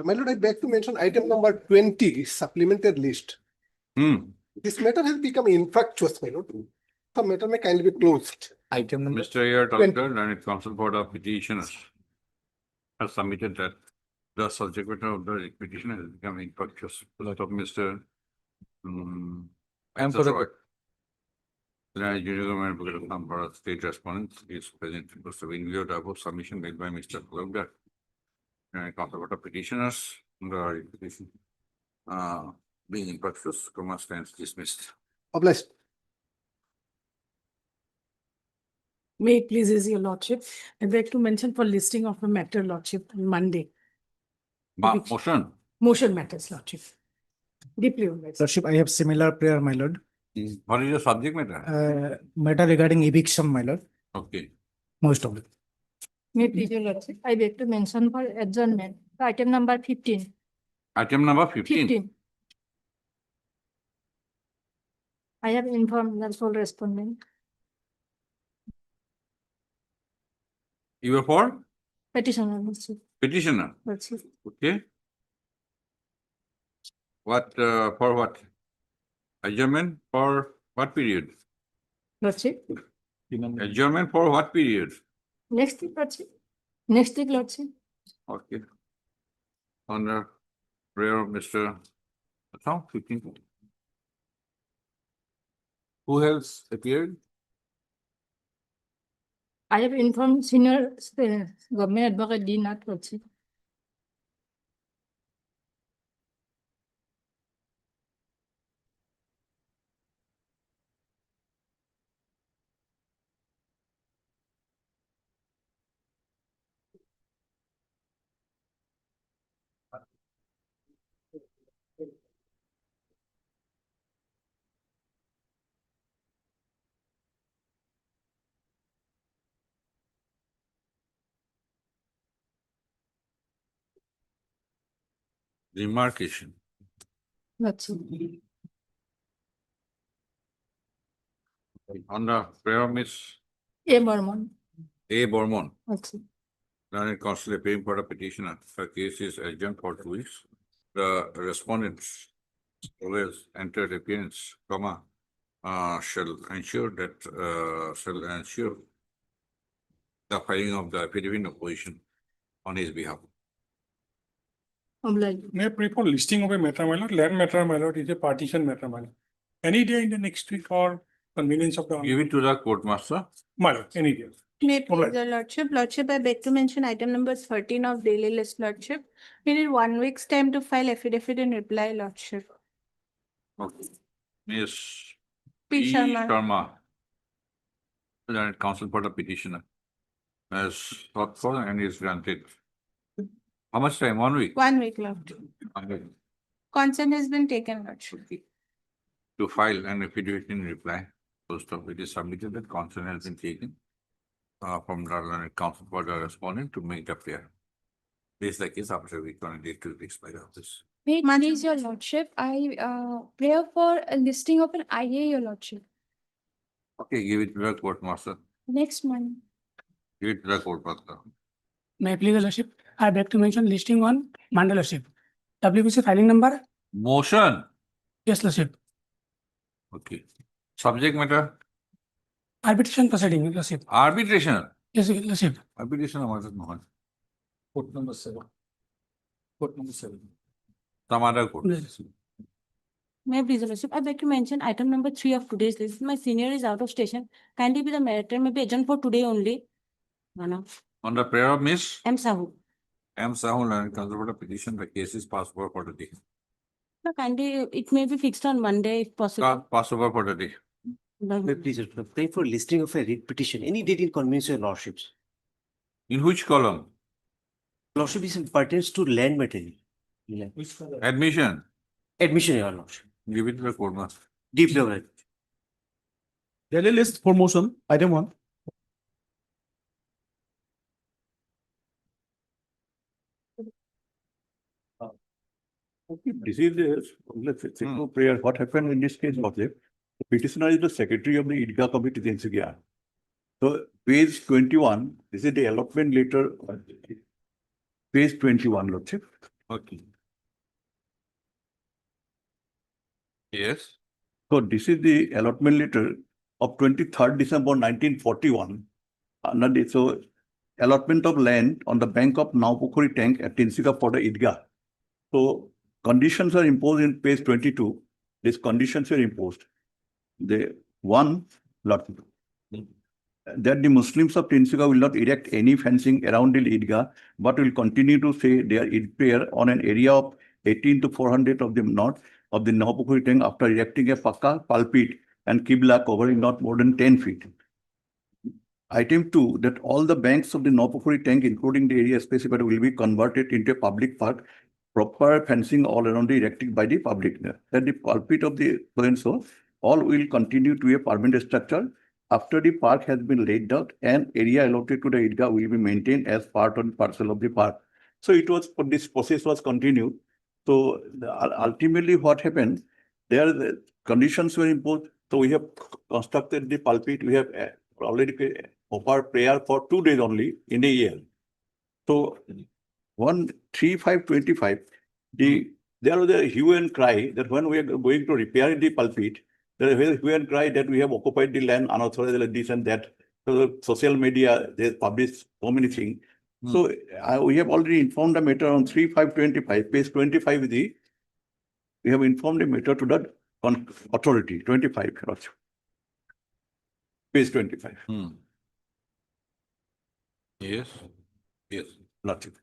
My lord, I beg to mention item number 20, supplemented list. This matter has become infructuous, my lord. The matter may kindly be closed. Item number. Mr. A.R. Talukdar and Council for the petitioners have submitted that the subject matter of the petition has become infructuous. That of Mr. And for the- Roy. The junior government advocate of Nampara state respondents is present. So in view of the above submission made by Mr. Talukdar and Council for the petitioners, the petition being infructuous, comma stands dismissed. Obliged. May it pleases your lordship, I'd like to mention for listing of the matter, lordship, on Monday. Which- Motion. Motion matters, lordship. Deeply obliged. Lordship, I have similar prayer, my lord. What is the subject matter? Matter regarding eviction, my lord. Okay. Most of it. May please your lordship, I beg to mention for adjournment, item number 15. Item number 15. 15. I have informed the sole respondent, You are for petitioner, lordship. petitioner. Lordship. Okay. What, for what? Adjournment for what period? Lordship. Adjournment for what period? Next week, lordship. Next week, lordship. Okay. On the prayer of Mr. Atham, 15. Who else appeared? I have informed senior government advocate D. Nath, lordship. Demarcation. Lordship. On the prayer of Miss A. Burman, A. Bormon, lordship. Learned Counsel appearing for the petitioner. The case is adjourned for 2 weeks. The respondents always entered appearance, comma, shall ensure the filing of the affidavit of opposition on his behalf. Obliged. May I pray for listing of a matter, my lord? Land matter, my lord, is a partition matter, my lord. Any day in the next week or convenience of the, Give it to the court master. my lord, any day. May it please Alright. your lordship, lordship, I beg to mention item number 13 of daily list, lordship. We need 1 week's time to file affidavit in reply, lordship. Okay. Miss P. P. Sharma. Sharma, Learned Counsel for the petitioner, has sought for and is granted. How much time? 1 week? 1 week, lordship. Consent has been taken, lordship. To file an affidavit in reply. First of it is submitted that consent has been taken from the Learned Counsel for the respondent to make the prayer. This is the case after a week, 20 days to expire of this. May it Madam- please your lordship, I pray for a listing of an IA, your lordship, Okay, give it to the court master. next month. Give it to the court master. May I please, your lordship, I beg to mention listing on Mandal lordship. WBC filing number? Motion. Yes, lordship. Okay. Subject matter, Arbitration proceeding, lordship. arbitration. Yes, lordship. Arbitration আমাদের নহয়। Court number 7. Court number 7. Some other court. May I please your lordship, I beg to mention item number 3 of today's list. My senior is out of station. Kindly be the matter may be adjourned for today only. Nana, On the prayer of Miss M. Sahu. M. Sahul and Counsel for the petition, the case is passed over for the day. No, kindly, it may be fixed on Monday if possible. Pass over for the day. May I please pray for listing of a writ petition, any date in convenience of your lordships. In which column? Lordship is in pertains to land material. Admission. Admission, your lordship. Give it to the court master. Deeply obliged. Daily list for motion, item 1. Okay, this is let's say, simple prayer. What happened in this case was that the petitioner is the secretary of the IDGA committee in Sigya. So page 21, this is the allotment letter. Page 21, Lordship. Okay. Yes. So this is the allotment letter of 23rd December 1941. So allotment of land on the bank of Naupokori tank at Tinsukia for the Idgah. So conditions are imposed in page 22. These conditions are imposed. The one, lot, that the Muslims of Tinsukia will not erect any fencing around the Idgah, but will continue to say their Eid prayer on an area of 18 to 400 of the north of the Naupokori tank after erecting a Pakka pulpit and Qibla covering not more than 10 feet. Item 2, that all the banks of the Naupokori tank, including the area specified, will be converted into a public park, proper fencing all around the erected by the public. That the pulpit of the so all will continue to a permanent structure. After the park has been laid out, an area allotted to the Idgah will be maintained as part and parcel of the park. So it was, this process was continued. So ultimately what happened, there the conditions were imposed. So we have constructed the pulpit. We have already offered prayer for 2 days only in a year. So 13525, there was a hue and cry that when we are going to repair the pulpit, there is a hue and cry that we have occupied the land unauthorized, like this and that. So the social media, they publish so many things. So we have already informed the matter on 3525, page 25 is the, we have informed the matter to the authority, 25, page 25. Yes. Yes. Nothing.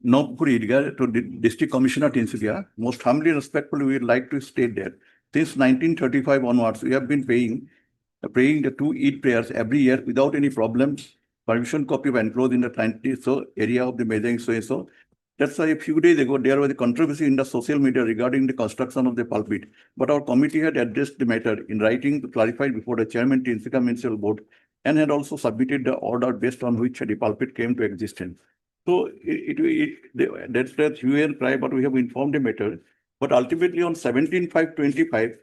Naupokori Idgah to the District Commissioner Tinsukia, most humbly and respectfully, we would like to state that since 1935 onwards, we have been praying the 2 Eid prayers every year without any problems. Permission copy of enclosed in the 20 so area of the measuring so. That's why a few days ago, there was a controversy in the social media regarding the construction of the pulpit. But our committee had addressed the matter in writing to clarify before the chairman Tinsukia Municipal Board and had also submitted the order based on which the pulpit came to existence. So that's that hue and cry, but we have informed the matter. But ultimately on 17/5/25,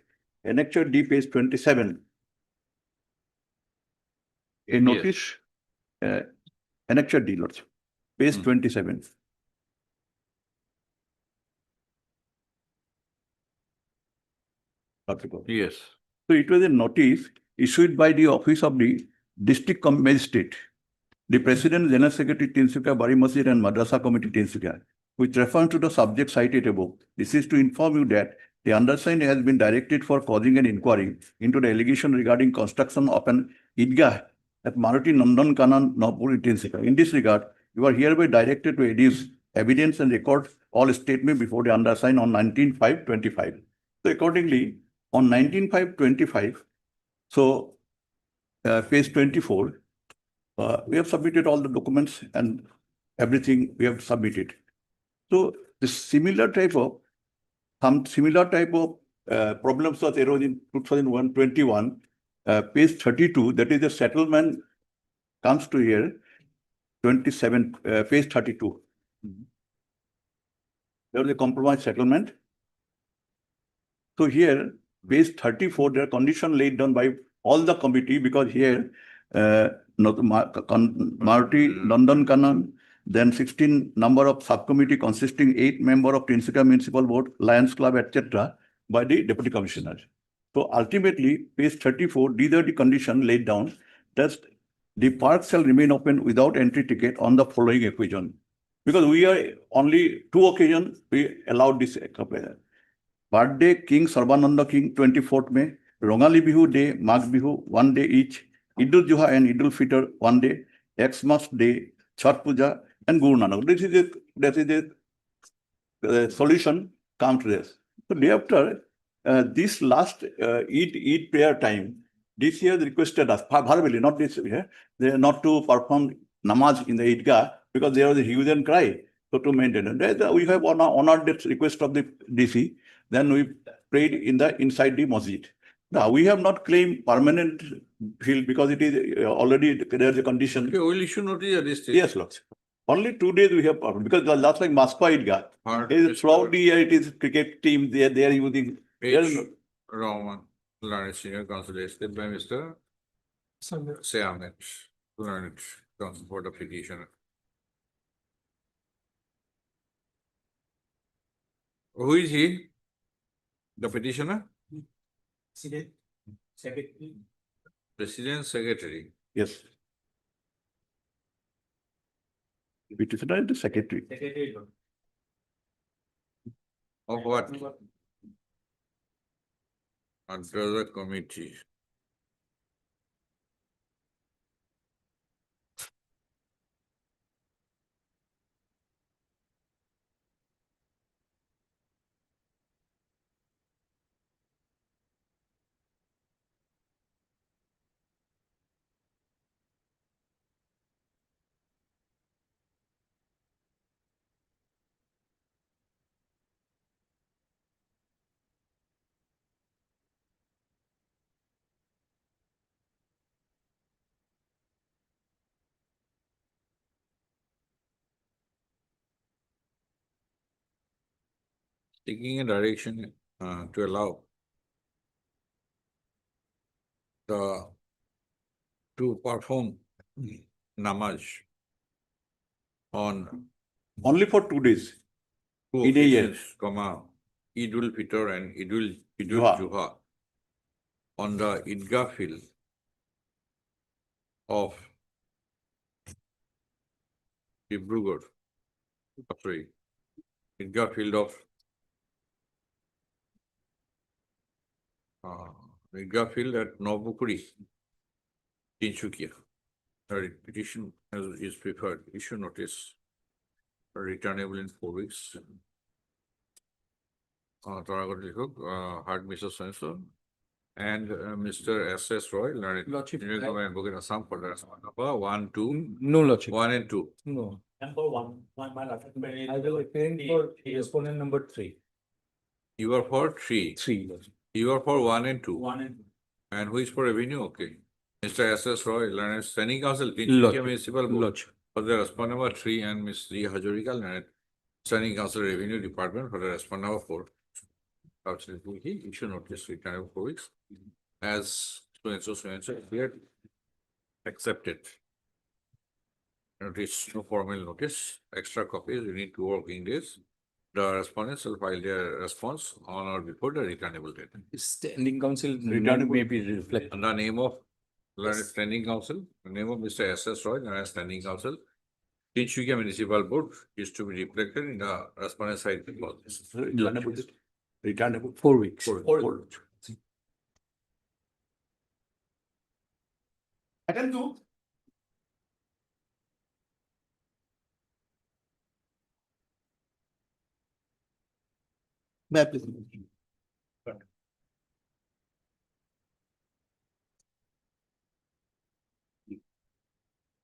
Annexure D, page 27, a notice, Annexure D, Lordship, page 27. Yes. So it was a notice issued by the office of the district magistrate, the president, general secretary Tinsukia Bari Masjid and Madrasa Committee Tinsukia, which refers to the subject cited above. This is to inform you that the undersigned has been directed for causing an inquiry into the allegation regarding construction of an Idgah at Maruti Nandan Kanan, Naupokori, Tinsukia. In this regard, you are hereby directed to adduce evidence and record all statements before the undersigned on 19/5/25. So accordingly, on 19/5/25, so page 24, we have submitted all the documents and everything we have submitted. So the similar type of problems was arose in 2021, page 32, that is the settlement comes to here, 27, page 32. There was a compromise settlement. So here, page 34, there are conditions laid down by all the committee because here, Maruti Nandan Kanan, then 16 number of subcommittee consisting 8 members of Tinsukia Municipal Board, Lions Club, etc. by the Deputy Commissioner. So ultimately, page 34, these are the conditions laid down that the park shall remain open without entry ticket on the following occasion. Because we are only 2 occasions, we allowed this. Birthday King Sarbananda King, 24th May, Rongali Bihu Day, Magh Bihu, 1 day each, Idul Juha and Idul Fitr, 1 day, Xmas Day, Chhath Puja, and Guru Nanak. This is the solution comes to this. So day after this last Eid prayer time, this year they requested us, verbally, not this year, they not to perform namaz in the Idgah because there was a hue and cry. So to maintain it, we have honored the request of the DC. Then we prayed inside the masjid. Now we have not claimed permanent field because it is already there's a condition. Okay, we'll issue notice at this stage. Yes, Lord. Only 2 days we have because last like Maspa Idgah. Throughout the year it is cricket team they are using. Roman Learned Senior Council listed by Mr. Seamet, Learned Council for the petitioner. Who is he? The petitioner? President Secretary. Yes. Petitioner is the secretary. Of what? Under the committee. Taking a direction to allow to perform namaz on Only for 2 days. two In a year. occasions, comma, Eid ul Fitr and Eid ul Juha. Juha on the Idgah field of Dibrugarh. Sorry, Idgah field of Idgah field at Novukuri, Tinsukia. The petition is preferred. Issue notice returnable in 4 weeks. Hard Mr. Swenson and Mr. S.S. Roy, learned Lordship, advocate Assam for the number 1, 2, No, Lordship. 1 and 2. No. Number one, my I will appearing for respondent number 3. You are for 3. 3, Lordship. You are for 1 and 2. and And who is for revenue? Okay. Mr. S.S. Roy, learned standing council, Lordship. Tinsukia Municipal Board. Lordship. For the respondent number 3 and Ms. G. Hajorika, learned standing council revenue department for the respondent number 4. Absolutely, issue notice return of 4 weeks. As so appeared, accepted. Notice, no formal notice, extra copies, you need 2 working days. The respondents will file their response on or before the returnable date. Standing council Returnable. may be reflected. And the name of learned standing council, the name of Mr. S.S. Roy, learned standing council, Tinsukia Municipal Board is to be reflected in the respondent side. Returnable. 4 weeks. Item 2. May I please?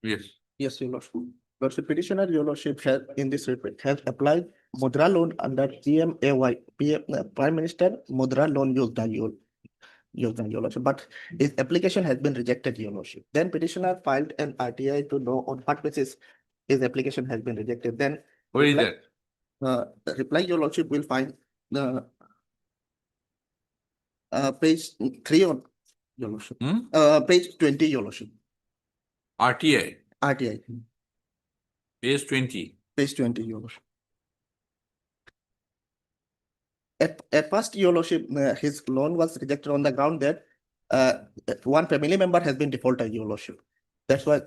Yes. Yes, Your Lordship. Lordship, petitioner, Your Lordship, has in this report has applied Mudra loan under PMAY, Prime Minister Mudra Loan Yojana, Your Lordship, but his application has been rejected, Your Lordship. Then petitioner filed an RTI to know on what basis his application has been rejected. Then Where is reply- that? reply, Your Lordship, will find the page 3 on Your Lordship. Page 20, Your Lordship, RTI, RTI, page 20. page 20, Your Lordship. At first, Your Lordship, his loan was rejected on the ground that one family member has been defaulted, Your Lordship. That's why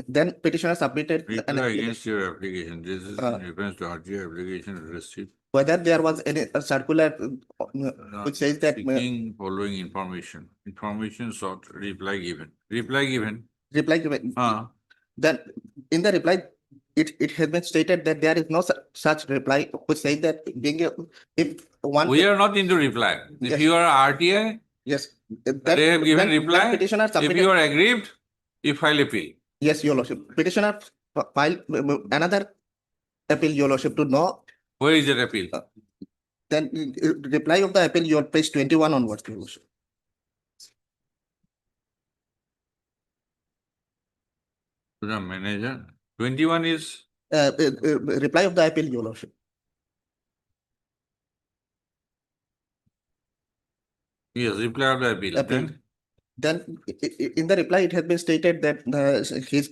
then petitioner submitted an Reply application. against your application. This is in reference to RTI application received. Whether there was any circular which says that Seeking following information. Information sought, reply given. Reply given. reply given, Ah, then in the reply, it has been stated that there is no such reply which says that being if one. we are not into reply. If Yes. you are RTI, Yes. they have given reply. Petitioner If you submitted, are aggrieved, you file appeal. yes, Your Lordship, petitioner filed another appeal, Your Lordship, to know, Where is that appeal? then reply of the appeal, your page 21 onwards, Your Lordship. To the manager. 21 is, Reply of the appeal, Your Lordship. yes, reply of the appeal. Appeal. Then, Then in the reply, it has been stated that his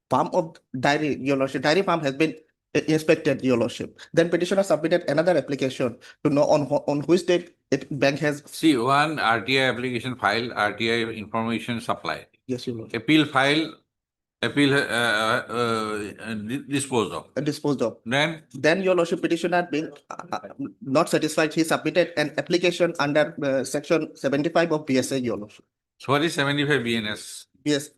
farm of dairy, Your Lordship, dairy farm has been inspected, Your Lordship. Then petitioner submitted another application to know on which date bank has. See, one RTI application file, RTI information supply. Yes, Your Lordship. Appeal file, appeal disposed of. Disposed of. Then Your Lordship, petitioner being not satisfied, he submitted an application under section 75 of BSA, Your Lordship. so what is 75 BNS? Yes,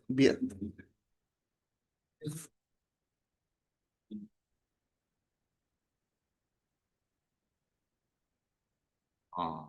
Oh.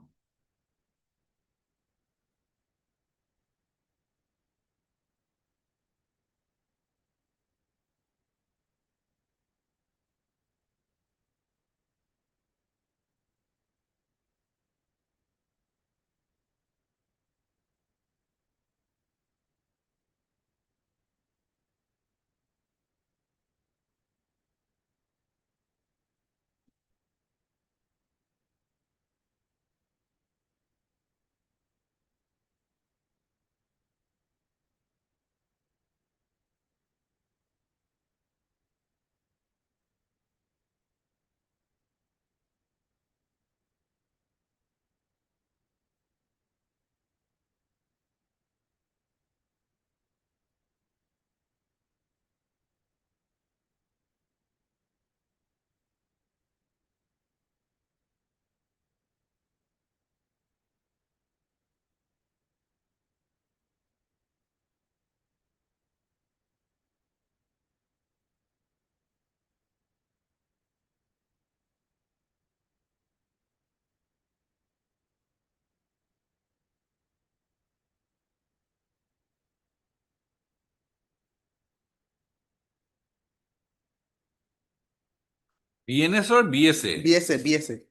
BNS or BSA? BSA.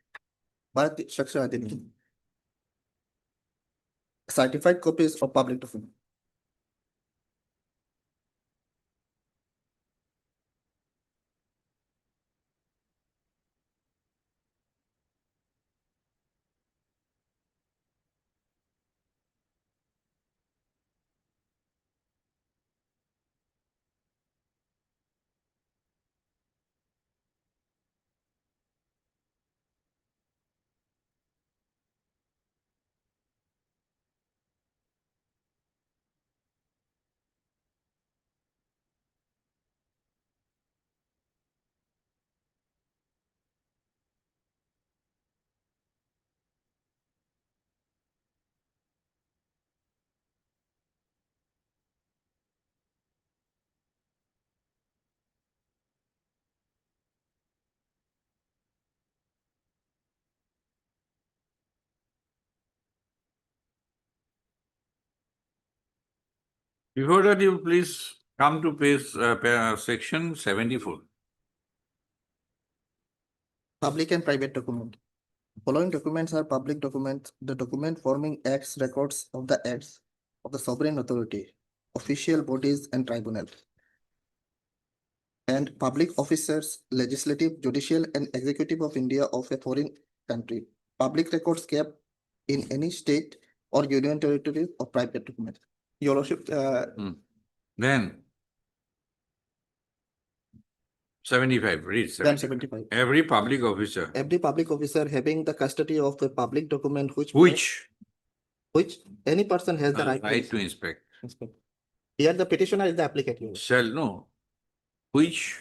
Bharat Shaksha Adhiniam. Certified copies of public document. Before that, you please come to page, section 74. Public and private document. Following documents are public documents. The document forming acts, records of the acts of the sovereign authority, official bodies and tribunal, and public officers, legislative, judicial, and executive of India of a foreign country. Public records kept in any state or union territory or private document. Your Lordship, Then 75, read then 75. 75. Every public officer, Every public officer having the custody of a public document which any person has the right to inspect, inspect. Here the petitioner is the applicant. Your Lordship. shall know, which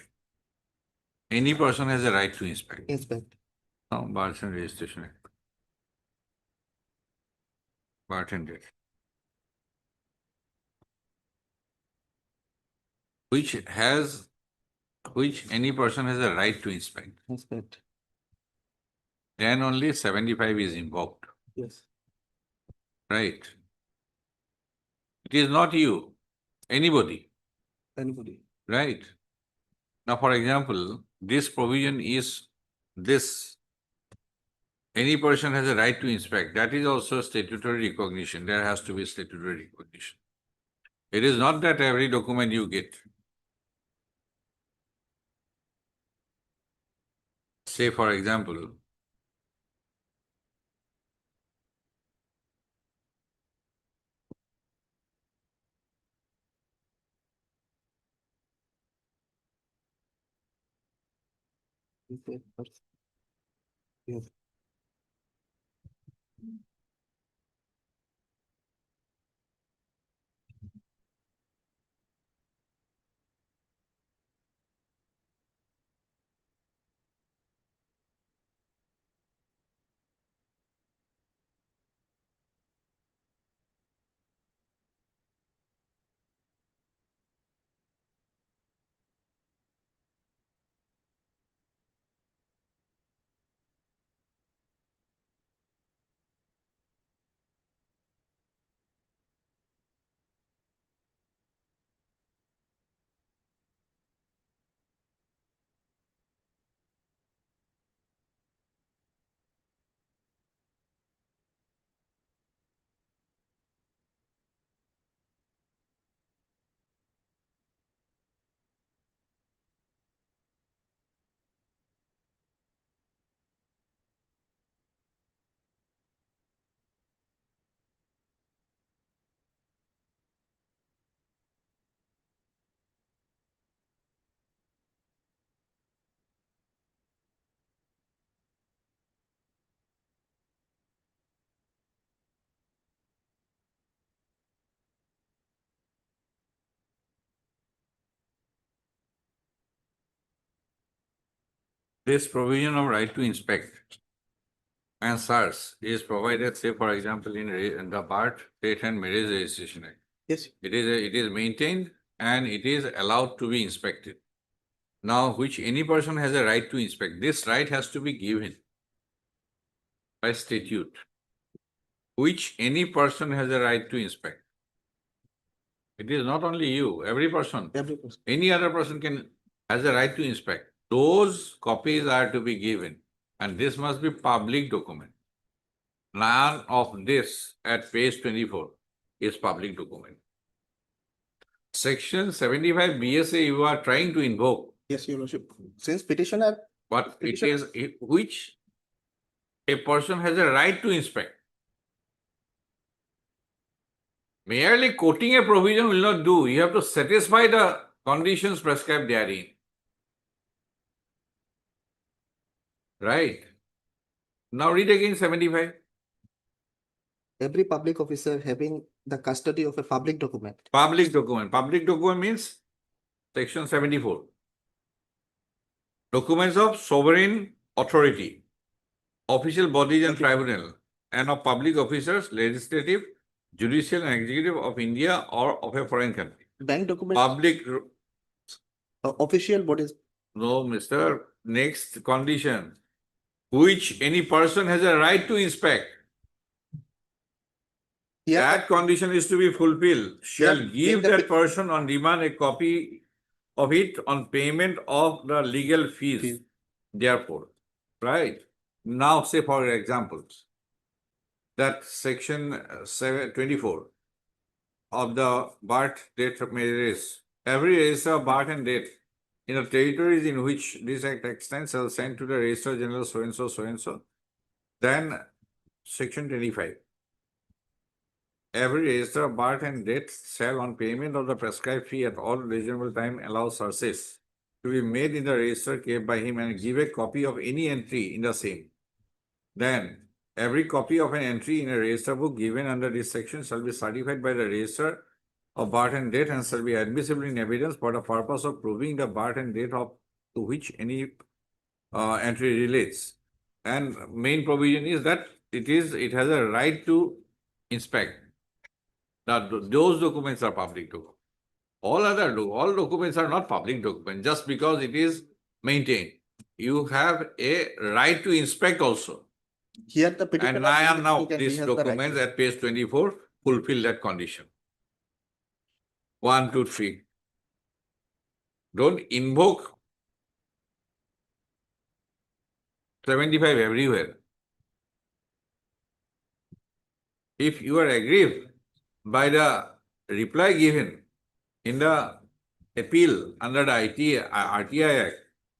any person has a right to inspect. Inspect. No, Birth and Registration Act. Birth and death. Which any person has a right to inspect. Inspect. Then only 75 is invoked, Yes. right? It is not you, anybody, Anybody. right? Now, for example, this provision is this. Any person has a right to inspect. That is also statutory recognition. There has to be statutory recognition. It is not that every document you get. Say, for example, Yes. This provision of right to inspect and search is provided, say, for example, in the birth, death and marriage registration act. Yes. It is maintained and it is allowed to be inspected. Now, which any person has a right to inspect. This right has to be given by statute. Which any person has a right to inspect. It is not only you, every person. Every person. Any other person has a right to inspect. Those copies are to be given, and this must be public document. None of this at page 24 is public document. Section 75 BSA you are trying to invoke, Yes, Your Lordship. Since petitioner, but it is which a person has a right to inspect. Merely quoting a provision will not do. You have to satisfy the conditions prescribed therein. Right? Now read again 75. every public officer having the custody of a public document. Public document. Public document means section 74. Documents of sovereign authority, official bodies and tribunal, and of public officers, legislative, judicial and executive of India or of a foreign country. Bank document, Public, official bodies. no, Mr. Next condition, which any person has a right to inspect. Here, That condition is to be fulfilled, shall Yeah, give in the that person on demand a copy of it on payment of the legal fees. Fees. Therefore, right? Now, say for example, that section 24 of the birth, date of marriage, every register of birth and date in the territories in which this act extends shall send to the Registrar General so and so, so and so. Then section 25. Every register of birth and date shall on payment of the prescribed fee at all reasonable time allow searches to be made in the register kept by him and give a copy of any entry in the same. Then every copy of an entry in a register book given under this section shall be certified by the registrar of birth and date and shall be admissible in evidence for the purpose of proving the birth and date of to which any entry relates. And main provision is that it has a right to inspect. Now, those documents are public documents. All documents are not public documents just because it is maintained. You have a right to inspect also. Here the petitioner. And I am now, indicated he these has the right documents to- at page 24 fulfill that condition. 1, 2, 3. Don't invoke 75 everywhere. If you are aggrieved by the reply given in the appeal under the RTI Act,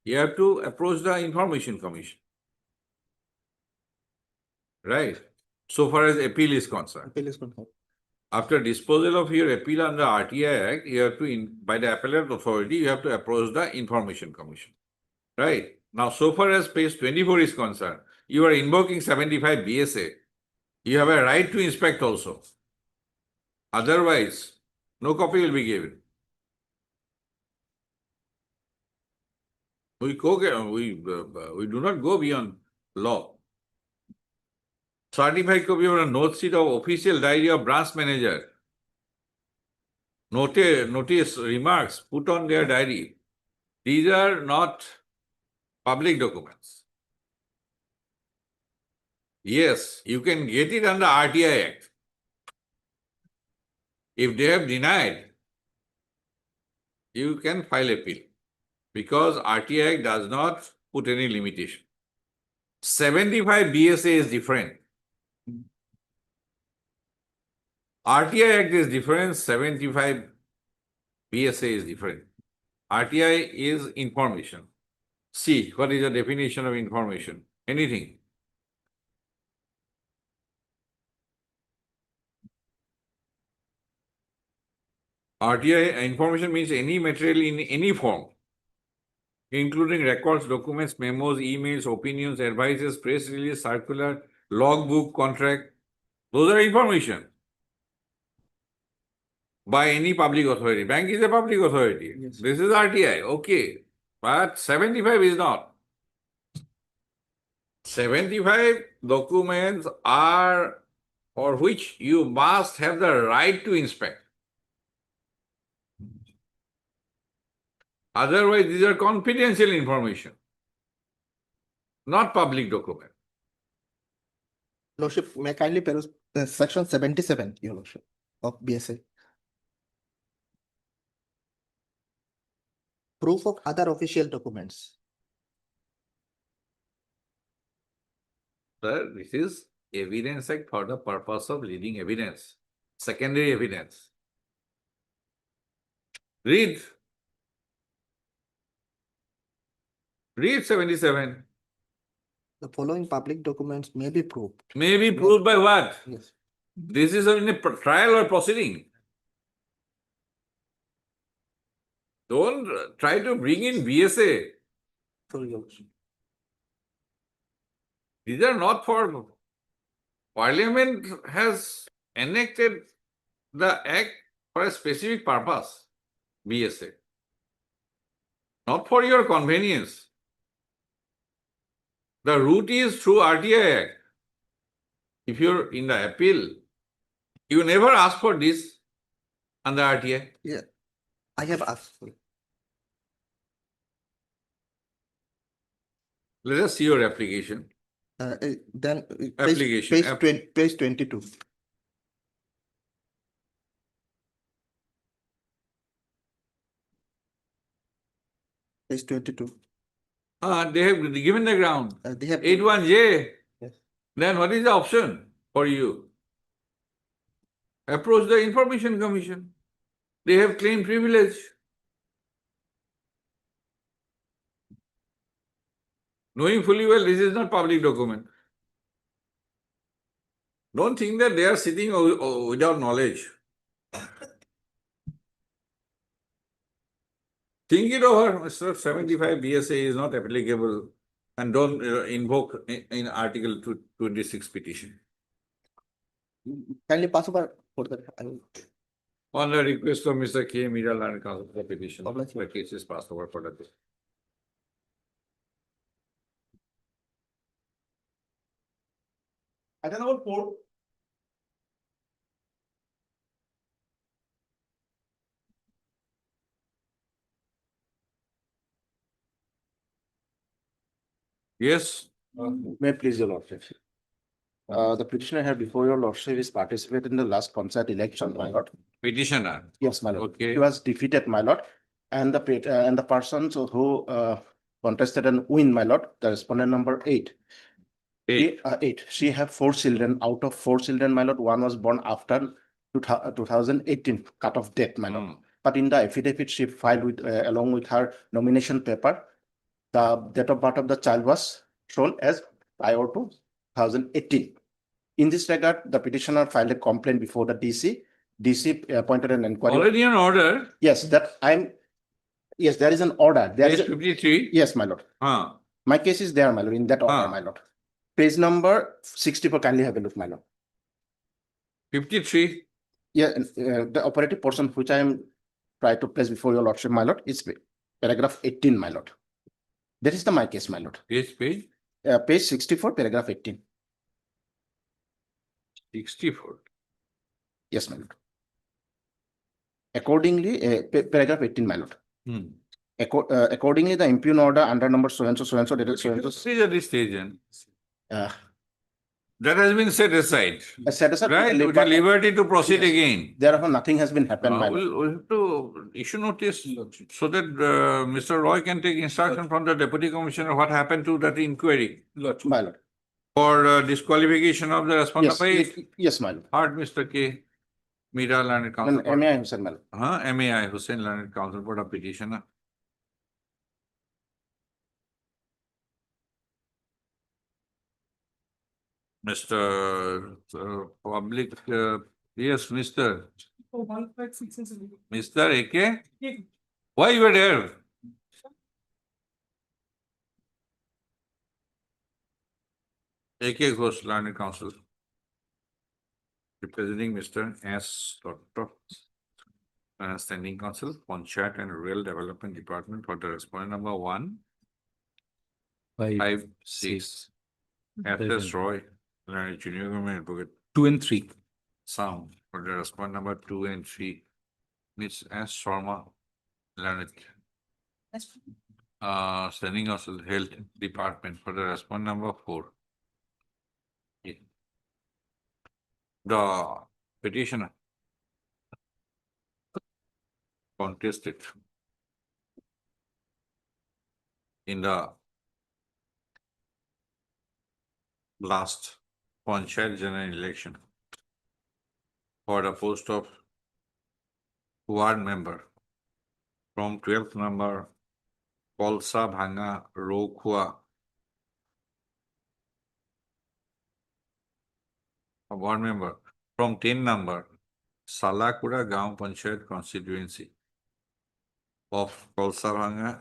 you have to approach the Information Commission. Right? So far as appeal is concerned. Appeal is concerned. After disposal of your appeal under RTI Act, you have to, by the appellate authority, you have to approach the Information Commission. Right? Now, so far as page 24 is concerned, you are invoking 75 BSA. You have a right to inspect also. Otherwise, no copy will be given. We do not go beyond law. Certified copy of a note sheet of official diary of branch manager. Notice remarks put on their diary. These are not public documents. Yes, you can get it under RTI Act. If they have denied, you can file appeal because RTI Act does not put any limitation. 75 BSA is different. RTI Act is different, 75 BSA is different. RTI is information. See, what is the definition of information? Anything. RTI information means any material in any form, including records, documents, memos, emails, opinions, advices, press release, circular, logbook, contract. Those are information by any public authority. Bank is a public authority. Yes. This is RTI, okay. But 75 is not. 75 documents are for which you must have the right to inspect. Otherwise, these are confidential information, not public document. Lordship, may I kindly peruse section 77, Your Lordship, of BSA. Proof of other official documents. Sir, this is Evidence Act for the purpose of leading evidence, secondary evidence. Read 77. The following public documents may be proved. May be proved by what? Yes. This is in a trial or proceeding. Don't try to bring in BSA. Sorry, Your Lordship. These are not for Parliament has enacted the act for a specific purpose, BSA. Not for your convenience. The route is through RTI Act. If you're in the appeal, you never ask for this under RTI. Yeah, I have asked for it. Let us see your application. Then Application, page 22. Page 22. They have given the ground. They have 81J. Yes. Then what is the option for you? Approach the Information Commission. They have claimed privilege. Knowing fully well this is not public document. Don't think that they are sitting without knowledge. Think it over, Mr. 75 BSA is not applicable and don't invoke in Article 26 petition. kindly pass over for that. I will. On the request of Mr. K. Meera Land Council for petition, Obliged. the case is passed over for that. Item number 4. Yes, May I please your lordship. The petitioner here before your lordship is participated in the last concert election, my lord. petitioner. Yes, my lord. Okay. He was defeated, my lord. And the persons who contested and win, my lord, the respondent number 8. Eight. She have 4 children. Out of 4 children, my lord, one was born after 2018 cut-off date, my lord. Hmm. But in the affidavit she filed with along with her nomination paper, the date of birth of the child was shown as prior to 2018. In this regard, the petitioner filed a complaint before the DC. DC appointed an inquiry. Already an order, Yes, that I'm. Yes, there is an order. There page is. 53. Yes, my lord. Huh. My case is there, my lord, in that order, Ah. my lord. Page number 64, kindly have a look, my lord. 53. Yeah, the operative portion which I am trying to place before your lordship, my lord, is paragraph 18, my lord. That is my case, my lord. Page 64, paragraph 18. 64. Yes, my lord. Accordingly, paragraph 18, my lord. Hmm. Accordingly, the impugn order under number so and so, dated so and so. Please at this stage, then. Uh, That has been set aside, set aside right? totally, With the but liberty to proceed yes. again. Therefore, nothing has been happened, my lord. We'll have to issue notice so that Mr. Roy can take instruction from the deputy commissioner what happened to that inquiry My lord. for disqualification of the respondent. Yes, my lord. Heard Mr. K. Mira Learned No, Counsel. for- MAI Hussain, my lord. MAI Hussain Learned Counsel for the petitioner. Mr. Public, yes, Mr. Mr. AK, why you were there? AK Ghosh, Learned Counsel. Representing Mr. S. Doctor, Standing Counsel, Panchayat and Rural Development Department for the respondent number 156. S. Roy, Learned Junior Government Advocate. 2 and 3. Sound for the respondent number 2 and 3. Ms. S. Sharma, Learned. Standing Counsel, Health Department for the respondent number 4. Yeah. The petitioner contested in the last Panchayat general election for the post of ward member from 12th number Kolsa Bhanga Rokhua, a ward member from 10 number Salakura Gaon Panchayat constituency of Kolsa Bhanga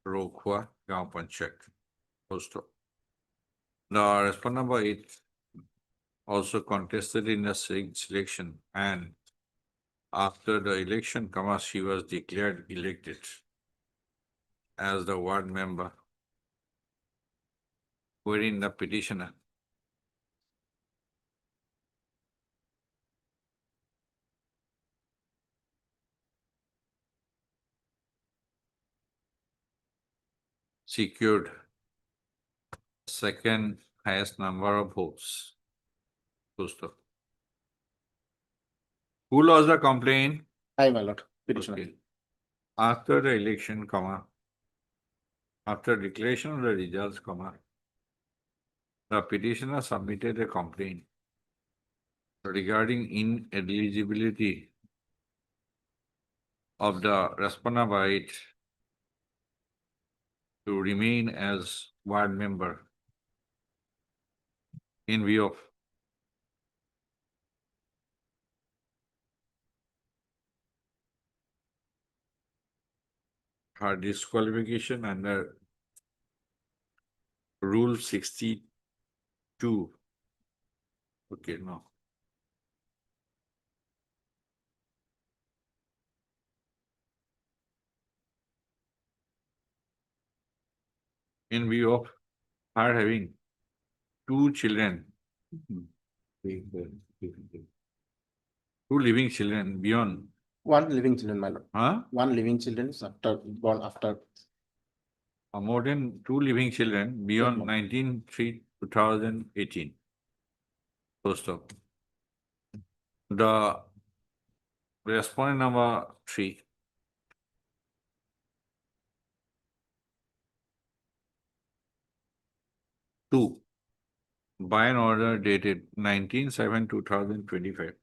Rokhua Gaon Panchayat post of. The respondent number 8 also contested in the selection, and after the election, she was declared elected as the ward member, wherein the petitioner secured second highest number of votes. Post of. Who lost the complaint? I, my lord. Petitioner. Okay. After the election, after declaration of the results, the petitioner submitted a complaint regarding ineligibility of the respondent by it to remain as ward member in view of her disqualification under Rule 62. Okay, no. In view of her having 2 children, 2 living children beyond. One living children, my lord. Huh? One living children is born after. More than 2 living children beyond 19/3/2018. Post of. The respondent number 3. Two, by an order dated 19/7/2025,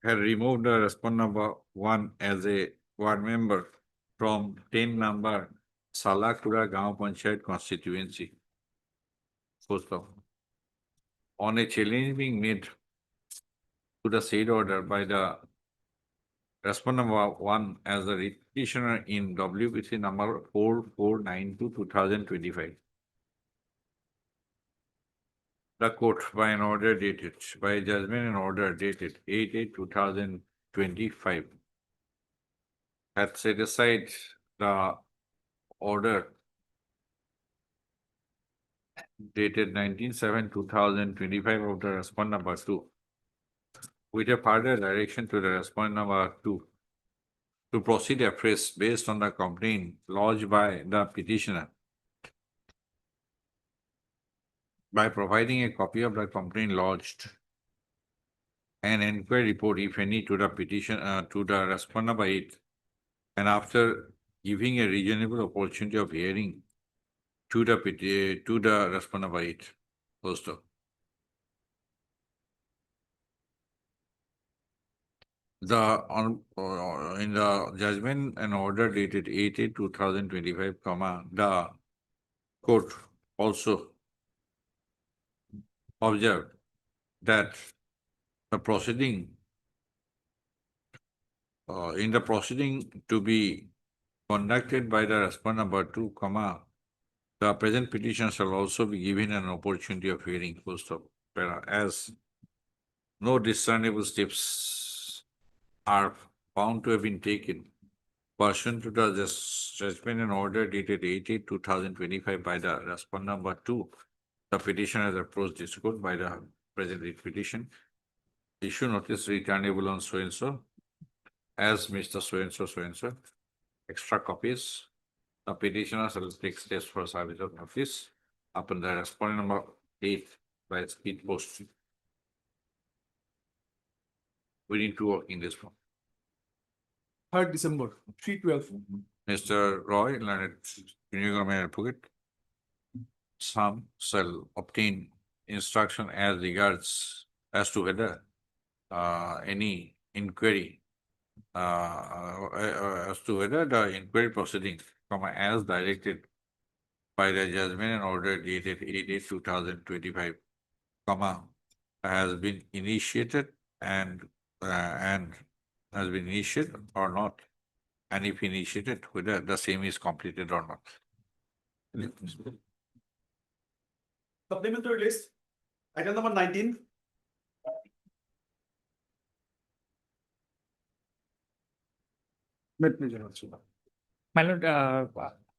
had removed the respondent number 1 as a ward member from 10 number Salakura Gaon Panchayat constituency. Post of. On a challenge being made to the said order by the respondent number 1 as the petitioner in WPC number 4492/2025. The court by an order dated, by judgment and order dated 8/8/2025 had set aside the order dated 19/7/2025 of the respondent number 2 with a further direction to the respondent number 2 to proceed afresh based on the complaint lodged by the petitioner by providing a copy of the complaint lodged, an inquiry report, if any, to the to the respondent by it, and after giving a reasonable opportunity of hearing to the respondent by it. Post of. In the judgment and order dated 8/8/2025, the court also observed that the proceeding in the proceeding to be conducted by the respondent number 2, the present petition shall also be given an opportunity of hearing, post of, as no discernible steps are found to have been taken pursuant to the judgment and order dated 8/8/2025 by the respondent number 2. The petition has approached this court by the present writ petition. Issue notice returnable on so and so as Mr. So and so. Extra copies. The petitioner shall take steps for service of notice upon the respondent number 8 by speed post within 2 working days from 3rd December, 3/12. Mr. Roy, learned junior government advocate, some shall obtain instruction as regards as to whether any inquiry as to whether the inquiry proceeding, as directed by the judgment and order dated 8/8/2025, has been initiated and has been initiated or not, and if initiated, whether the same is completed or not. Supplementary list, item number 19. My lord,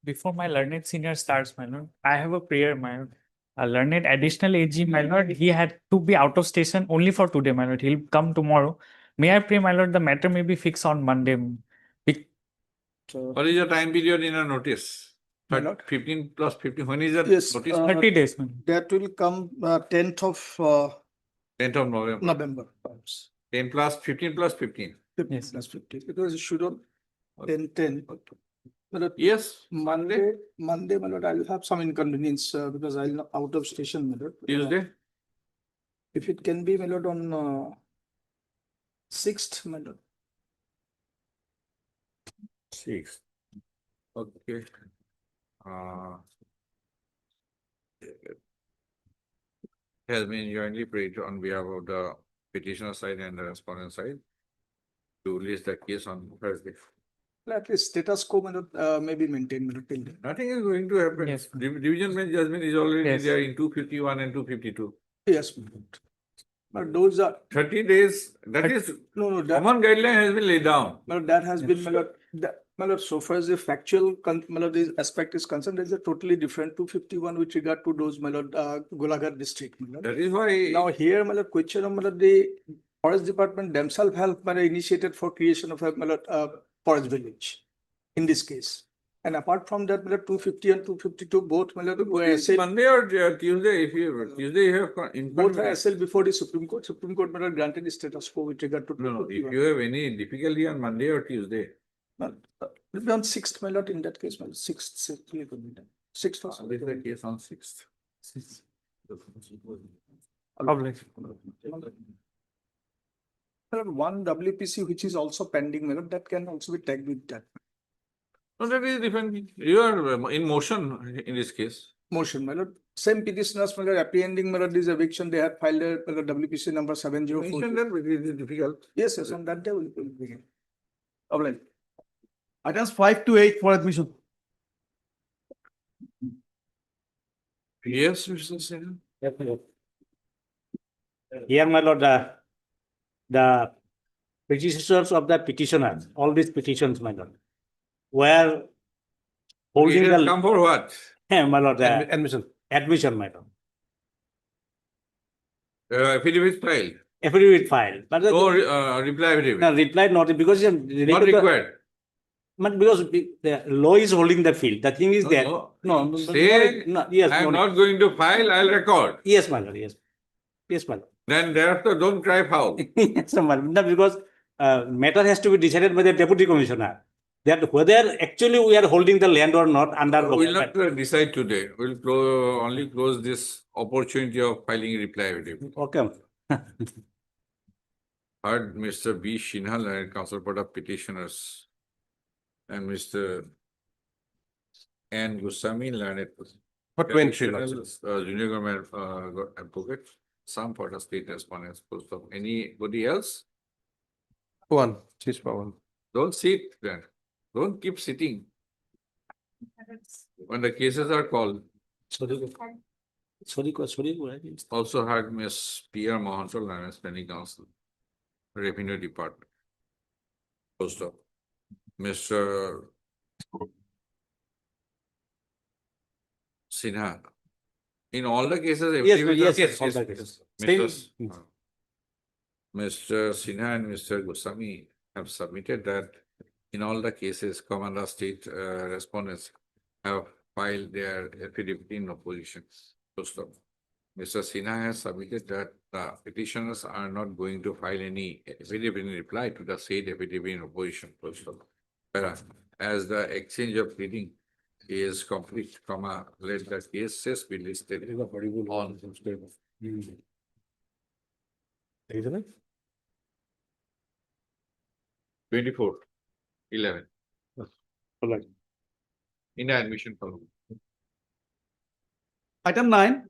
before my learned senior starts, my lord, I have a prayer, my lord. Learned additional AG, my lord, he had to be out of station only for today, my lord. He'll come tomorrow. May I pray, my lord, the matter may be fixed on Monday. What is the time period in a notice? My lord? 15 plus 15, when is that Yes, notice? 30 days, my lord. That will come 10th of 10th of November. November. Perhaps. 10 plus 15 plus 15. 15 Yes. plus 15. Because it should on 10. But Yes, Monday, my lord, I'll have some inconvenience because I'll out of station, my lord. Tuesday. If it can be, my lord, on 6th, my lord. 6. Okay. Has been jointly prayed on behalf of the petitioner side and the respondent side to release the case on Thursday. At least status quo, my lord, may be maintained, my lord, till then. Nothing is going to happen. Yes. Division bench judgment is already Yes. there in 251 and 252. Yes, my lord. But those are, 30 days, that is, no, that, common guideline has been laid down. my lord, that has been, my lord, my lord, so far as the factual, my lord, this aspect is concerned, there's a totally different 251 with regard to those, my lord, Golaghat district, my lord. That is why. Now here, my lord, question of, my lord, the forest department themselves have, my lord, initiated for creation of a, my lord, forest village in this case. And apart from that, my lord, 250 and 252, both, my lord, were essayed, Monday or Tuesday, if you, Tuesday you have. both were essayed before the Supreme Court. Supreme Court, my lord, granted the status quo with regard to. No, if 251. you have any difficulty on Monday or Tuesday, It'll be on 6th, my lord, in that case, my lord, 6th, 6th or what is the case on 6th? There are one WPC which is also pending, my lord, that can also be tagged with that No, that is different. You are in motion in this case. motion, my lord. Same petitioners, my lord, apprehending, my lord, this eviction, they had filed a, my lord, WPC number 704. Mention that, but it is difficult. Yes, yes, on that day will begin. of land. Items 5 to 8 for admission. Yes, Mr. Sinha. Here, my lord, the predecessors of the petitioners, all these petitions, my lord, were holding It has come the, for what? my lord, the Admission. admission, my lord, Affidavit filed. affidavit filed, but the, No, reply no, affidavit. reply not, because it's Not related to- required. But because the law is holding the field, the thing is No, that, no. no, Say, yes, I am no, not going to file, I'll record. yes, my lord, yes. Yes, my lord. Then thereafter, don't cry foul. Yes, my lord. No, because matter has to be decided by the deputy commissioner. That whether actually we are holding the land or not under law. We'll not decide today. We'll only close this opportunity of filing reply affidavit. Okay. Heard Mr. B. Shinhal and Council Board of Petitioners and Mr. N. Goswami learned. For 20. Junior government advocate, some for the state respondents, post of anybody else. One, just for one. Don't sit there. Don't keep sitting. When the cases are called, Sorry. also heard Ms. P.R. Mohantal and Planning Council, Revenue Department. Post of Mr. Sinha. In all the cases, Yes, affidavits are- yes, all the cases. Mr. Sinha and Mr. Goswami have submitted that in all the cases, Commander State respondents have filed their affidavit in opposition. Post of Mr. Sinha has submitted that the petitioners are not going to file any affidavit in reply to the said affidavit in opposition. Post of as the exchange of pleading is complete, let the cases be listed on 24/11 in the admission column. Item 9.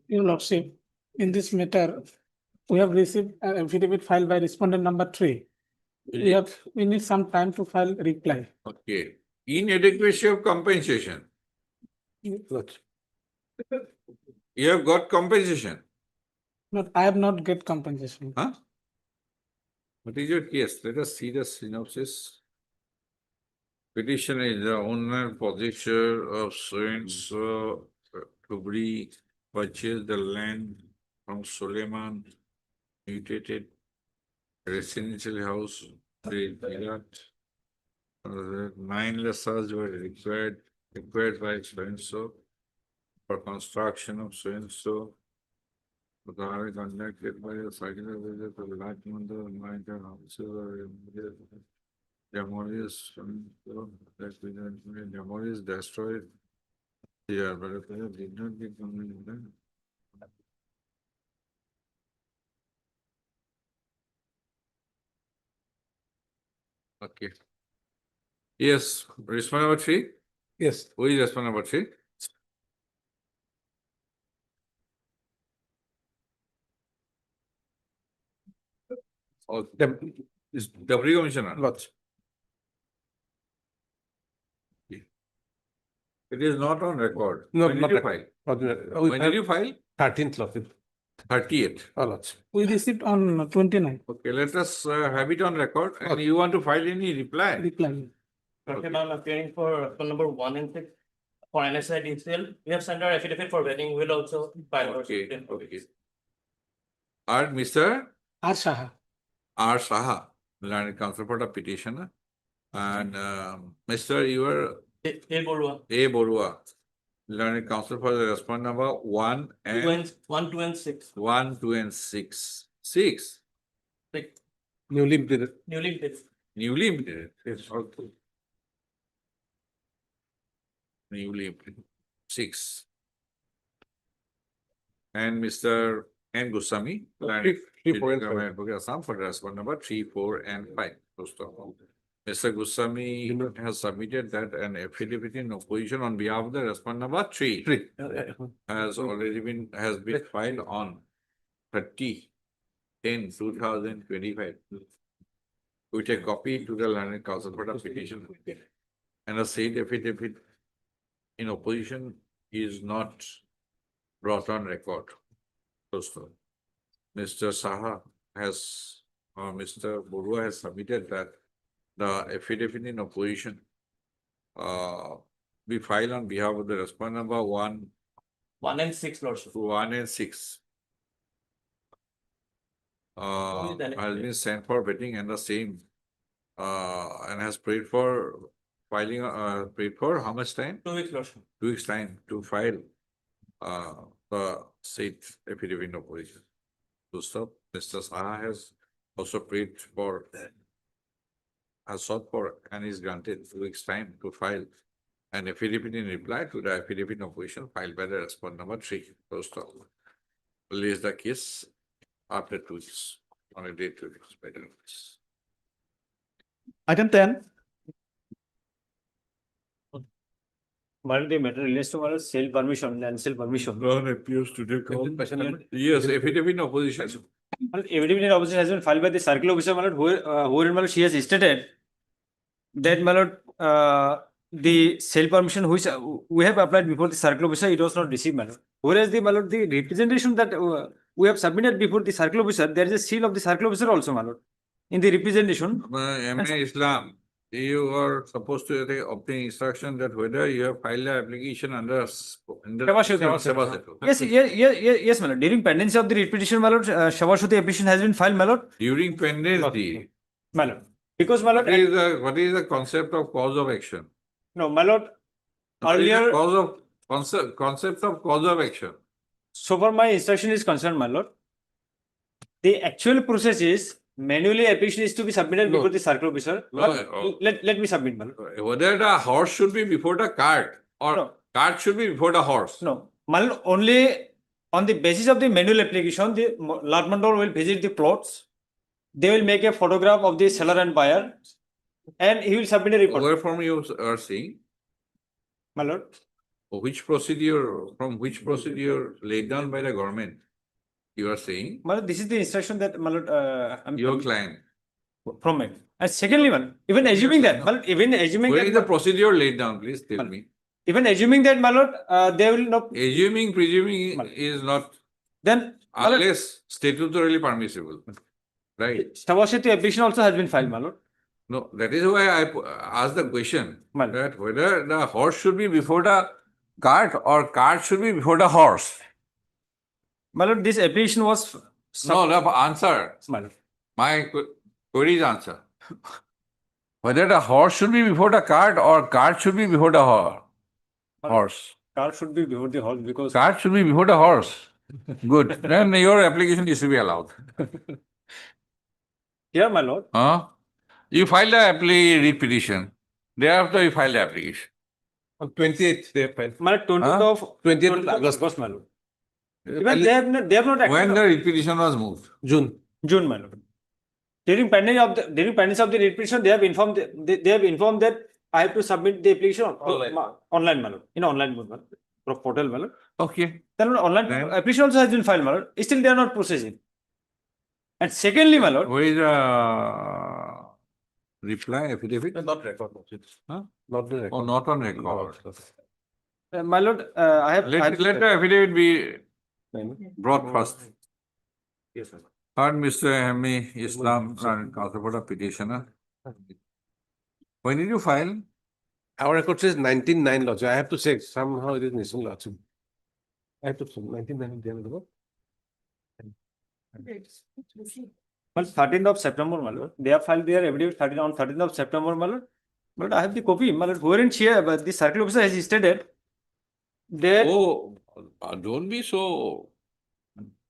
Your Lordship, in this matter, we have received an affidavit filed by respondent number 3. We need some time to file reply. Okay, inadequacy of compensation. You have got compensation, Not, I have not get compensation. huh? What is your case? Let us see the synopsis. Petitioner is the owner, possessor of so-and-so, to purchase the land from Suleiman, mutated residential house, 9 lessons were required by so-and-so for construction of so-and-so. The highway conducted by a cycle visit to the large number of minor houses or demolished, demolished, destroyed. Yeah, but if they did not get done. Okay. Yes, response number 3. Yes. Who is response number 3? Oh, is Deputy Commissioner. Lots. It is not on record. No, When not did you record. file? When did you file? 13th Lordship. 30th. Lots. We received on 29. Okay, let us have it on record. And you want to file any reply? Reply. Okay. Now appearing for number 1 and 6 for NSI DCL. We have sent our affidavit for wedding. We'll also file. Okay, okay. Are Mr. R. Shaha. R. Saha, Learned Counsel for the petitioner, and Mr. Your A Borua. A. Borua, Learned Counsel for the respondent number 1 and 1, 2, and 6. 1, 2, and 6. 6. Newly implemented. Newly implemented. Newly implemented. Yes. Okay. Newly implemented. 6. And Mr. N. Goswami, Learned 3, 4, and 5. Advocate Assam for the respondent number 3, 4, and 5. Post of Mr. Goswami has submitted that an affidavit in opposition on behalf of the respondent number three has been filed on 30/10/2025 with a copy to the learned counsel for the petition. And a said affidavit in opposition is not brought on record. So, Mr. Saha has, or Mr. Borua has submitted that the affidavit in opposition be filed on behalf of the respondent number 1 and 6, Lordship. 1 and 6. Who is the Has been sent for vetting and the same and has prayed for filing, prayed for how much time? 2 weeks, Lordship. 2 weeks time to file the said affidavit in opposition. To stop, Mr. Saha has also prayed for, has sought for and is granted 2 weeks time to file an affidavit in reply to the affidavit in opposition filed by the respondent number 3. To stop, release the case after 2 weeks on a date to expect. Item 10, The matter relates to sale permission and sale permission. None appears to take Yes, affidavit in opposition. Affidavit in opposition has been filed by the circle officer, my lord, wherein she has stated that, my lord, the sale permission which we have applied before the circle officer, it was not received, my lord. Whereas the, my lord, the representation that we have submitted before the circle officer, there is a seal of the circle officer also, my lord, in the representation. M.A. Islam, you are supposed to obtain instruction that whether you have filed the application under Seva Setu. Yes, my lord. During pendency of the repetition, my lord, Shavashuti application has been filed, my lord. During pendency, My lord. Because, my lord, what is the concept of cause of action? no, my lord, What is the earlier, Cause of concept of cause of action. so far my instruction is concerned, my lord, the actual process is manually application is to be submitted before the circle officer. Let me submit, my lord. Whether the horse should be before the cart or No. cart should be before the horse. No, my lord, only on the basis of the manual application, the Lord Mandor will visit the plots. They will make a photograph of the seller and buyer, and he will submit a report. Where from you are saying? My lord, From which procedure laid down by the government? You are saying my lord, this is the instruction that, my lord, your client. from me. And secondly, my lord, even assuming that, my lord, even assuming Where that, is the procedure laid down? Please tell me. even assuming that, my lord, they will not, Assuming, presuming is not then, my lord, unless statutorily permissible. Right? Shavashuti application also has been filed, my lord. No, that is why I asked the question Well. that whether the horse should be before the cart or cart should be before the horse. My lord, this application was. No, the answer. My lord. My query's answer. Whether the horse should be before the cart or cart should be before the horse. Car should be before the horse because. Cart should be before the horse. Good. Then your application is to be allowed. Here, my lord. You filed the read petition. Thereafter, you filed the application. On 28th, they filed. My lord, 20th of 20th of August. my lord. Even they have not acted. When the read petition was moved? June. June, my lord. During pendency of the read petition, they have informed that I have to submit the application online, my lord, in online mode, my lord, portal, my lord. Okay. Then online Then- application also has been filed, my lord. Still, they are not processing. And secondly, my lord, Where is the reply affidavit? Not record. Huh? Not the Oh, record. not on record. my lord, I have. Let the affidavit be brought first. Yes, sir. Heard Mr. M.A. Islam and counsel for the petitioner. When did you file? Our record says 19/9 lodging. I have to check. Somehow it is missing lodging. I have to check. 19/9 they have. Well, 13th of September, my lord. They have filed their affidavit 13th of September, my lord. But I have the copy, my lord, wherein the circle officer has stated that. Oh, don't be so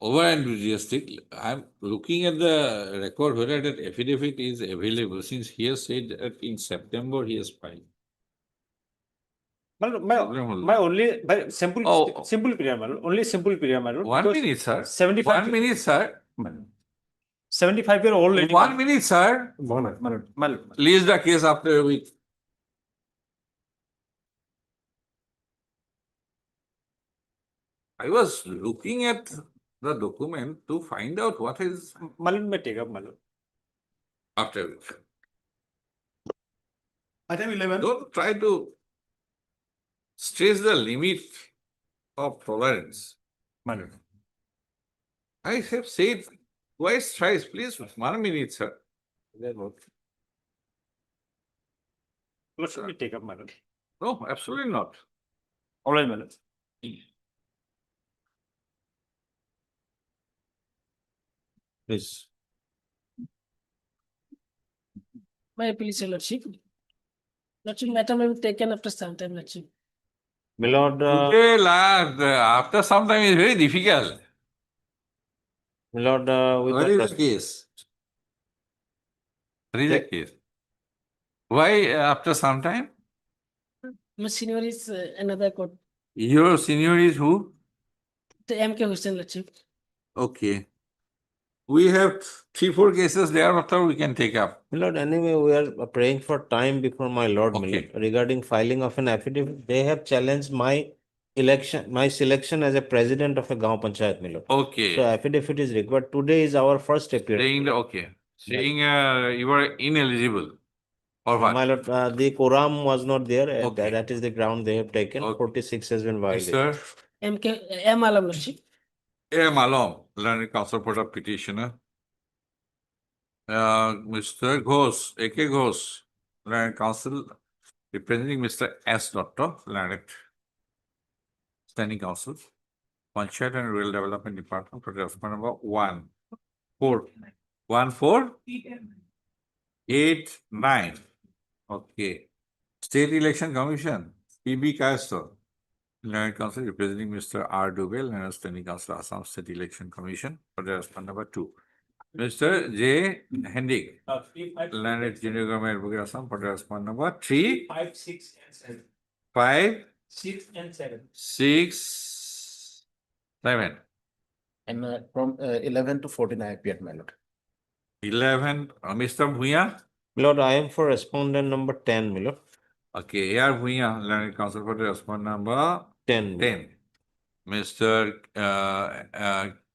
over enthusiastic. I'm looking at the record whether that affidavit is available since he has said that in September he has filed. My only simple period, my lord. Only simple period, my lord. 1 because minute, sir. 75. 1 minute, sir. 75-year-old lady. 1 minute, sir. My lord. Leave the case after a week. I was looking at the document to find out what is My lord may take up, my lord. after a week. Item 11. Don't try to stress the limit of tolerance. My lord. I have said twice, thrice, please, 1 minute, sir. Lord should we take up, my lord? No, absolutely not. All right, my lord. Please. My appeals, your lordship. Lordship, matter may be taken after some time, lordship. My lord, Today, lad, after some time is very difficult. my lord, with What the is the trust- case? What is the case? Why after some time? My senior is another court, Your senior is who? the MK Hussain, lordship. Okay. We have 3-4 cases thereafter we can take up. My lord, anyway, we are praying for time before my lord, my Okay. lord, regarding filing of an affidavit. They have challenged my election, my selection as a president of a Gaon Panchayat, my lord. So Okay. affidavit is required. Today is our first appearance. Saying the, okay. Saying you are ineligible. Or My what? lord, the quorum was not there. Okay. That is the ground they have taken. Okay. 46 has been violated. Sir, MK, M. Alam, lordship. A. Malom, learned counsel for the petitioner. Mr. Ghosh, A.K. Ghosh, learned counsel representing Mr. S. Dotto, learned standing counsel, Panchayat and Rural Development Department, for response number 1489. Okay. State Election Commission, P.B. Castro, learned counsel representing Mr. R. Dubel, and standing counsel, Assam State Election Commission, for response number 2. Mr. J. Hendik, learned Junior Government Advocate Assam, for response number 3, 5, 6, and 7. 5, 6 and 7. 6, 7. And from 11 to 14, I appeared, my lord. 11, Mr. Bhuya. My lord, I am for respondent number 10, my lord. Okay, A.R. Bhuya, learned counsel for the response number 10. 10. Mr.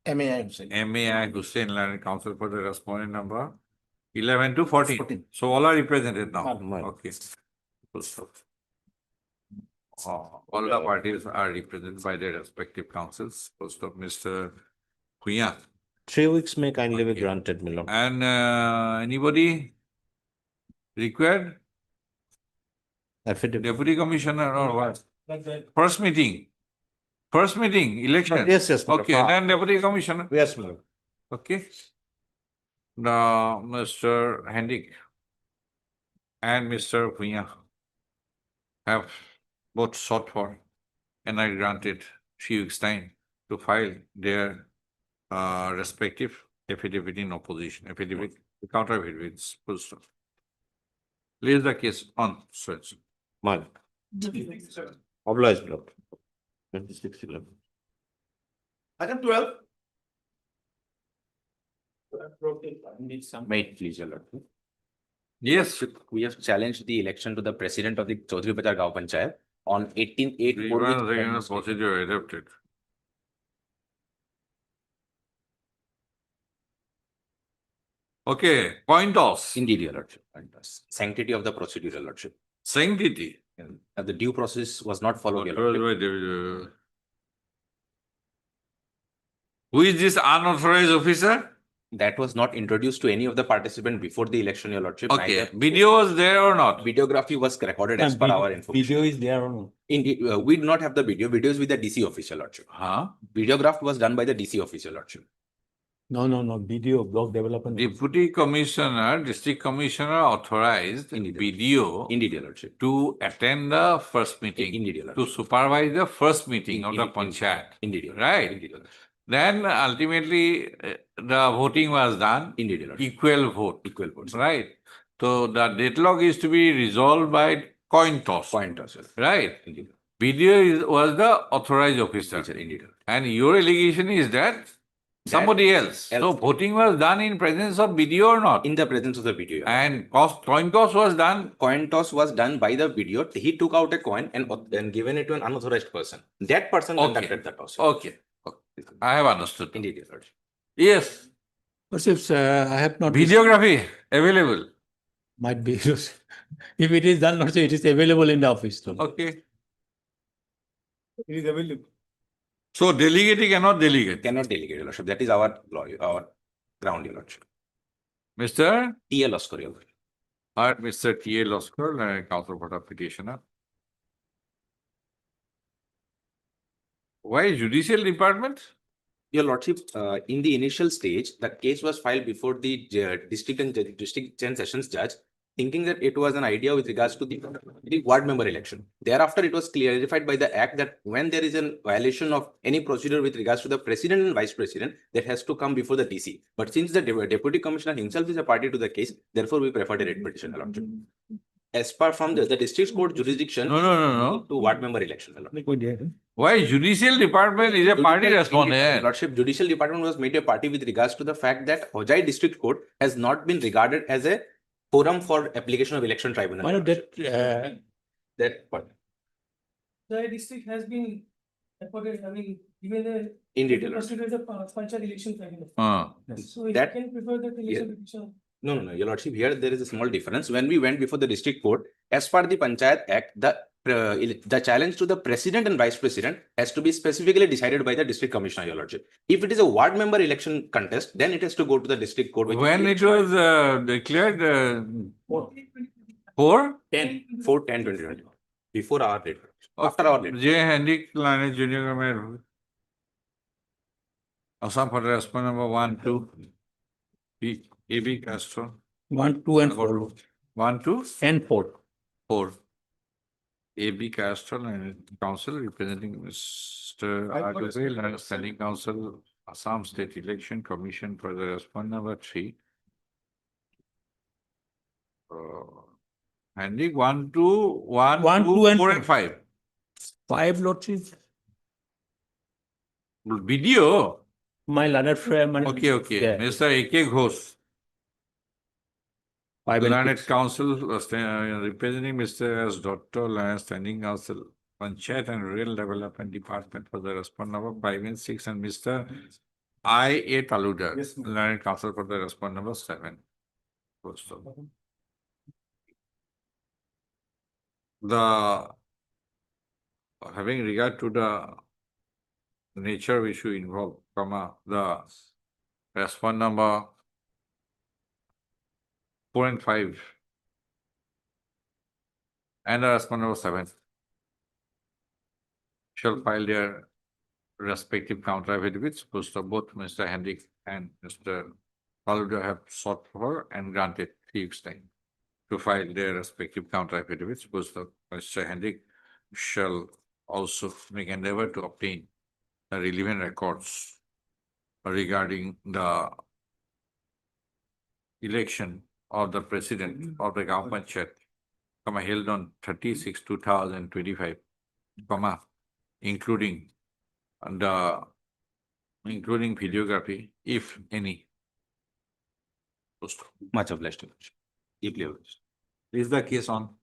MAI Hussain. M.A.I. Hussain, learned counsel for the respondent number 11 to 14. 14. So all are represented now. My lord. Okay. Full stop. All the parties are represented by their respective councils. Full stop, Mr. Bhuya. 3 weeks may kindly be Okay. granted, my lord. And anybody required? Affidavit. Deputy Commissioner or what? First meeting, election. Yes, yes. my lord. Okay, then Deputy Commissioner. Yes, my lord. Okay. Now, Mr. Hendik and Mr. Bhuya have both sought for and I granted 3 weeks' time to file their respective affidavit in opposition, affidavit, counter affidavits, full stop. Leave the case on, sir. My lord. Obliged, my lord. 2611. Item 12. Wait, please, your lord. Yes. We have challenged the election to the president of the Chaudhary Bazar Gaon Panchayat on 18/8. Procedure adopted. Okay, point toss. Indeed, your lordship. Sanctity of the procedure, your lordship. Sanctity. The due process was not followed, your Wait, lordship. wait, who is this unauthorized officer? That was not introduced to any of the participants before the election, your lordship. Okay, Neither- video was there or not? Videography was recorded as per our information. is there or no? Indeed, we do not have the video. Video is with the DC official, lordship. Huh? Videograph was done by the DC official, lordship. No. Video, block development. Deputy Commissioner, District Commissioner authorized Indeed. BDO Indeed, your lordship. to attend the first meeting, Indeed, your to lordship. supervise the first meeting of the Indeed. panchayat. Indeed, your lordship. Right. Indeed, your lordship. Then ultimately the voting was done, Indeed, your lordship. equal vote, Equal votes. right? So the deadlock is to be resolved by coin toss, Point also. right? Indeed. BDO was the authorized officer. Indeed. And your allegation is that Somebody else. So else. voting was done in presence of BDO or not? In the presence of the video. And coin toss was done. Coin toss was done by the video. He took out a coin and given it to an unauthorized person. That person Okay. conducted the toss. Okay. I have understood. Indeed, your lordship. Yes. Lordships, I have not. Videography available. Might be. If it is done, Lordship, it is available in the office. So. Okay. It is available. So delegate cannot delegate. Cannot delegate, your lordship. That is our law, our ground, your lordship. Mr. T.L. Oscar, your lordship. Mr. T.L. Oscar, Council for the petitioner. Why judicial department? Your lordship, in the initial stage, the case was filed before the district and sessions judge, thinking that it was an idea with regards to the ward member election. Thereafter, it was clarified by the act that when there is a violation of any procedure with regards to the president and vice president, that has to come before the DC. But since the deputy commissioner himself is a party to the case, therefore we preferred a writ petition, your lordship. As per from the district court jurisdiction. No. To ward member election, your lordship. Why judicial department is a party respondent? Lordship, judicial department was made a party with regards to the fact that Hojai district court has not been regarded as a forum for application of election tribunal. Why not that? That part. The district has been appointed, I mean, given a. Indeed, your As a panchayat election tribunal. So if you That- can prefer that election petition. No, your lordship, here there is a small difference. When we went before the district court, as per the Panchayat Act, the challenge to the president and vice president has to be specifically decided by the district commissioner, your lordship. If it is a ward member election contest, then it has to go to the district court. which is When the- it was declared 4/10/2020. Before our date. After our date. J. Henrik Lane Junior Government. Assam for response number 1, 2. AB Castro. 1, 2, and 4. 1, 2, And 4. 4. AB Castro and Council representing Mr. Agrawal, Standing Council, Assam State Election Commission for the response number 3. Henrik 1, 2, 1, 1, 2, 2, and 4 and 5. 5, Lordship. Video. My learned friend. Okay. Yeah. Mr. A.K. Ghosh. 5 and Learned 6. Council representing Mr. S. Dr. Learned Standing Council, Panchayat and Rural Development Department for the response number 5 and 6, and Mr. I.A. Taluda, Learned Council for the response number 7. Having regard to the nature of issue involved, the response number 4 and 5 and the response number 7 shall file their respective counter affidavits. Both Mr. Henrik and Mr. Taluda have sought for and granted 3 weeks time to file their respective counter affidavits. Both Mr. Henrik shall also make endeavor to obtain the relevant records regarding the election of the president of the government chat, held on 30/6/2025, including videography, if any. Much obliged. Deeply obliged. Is the case on?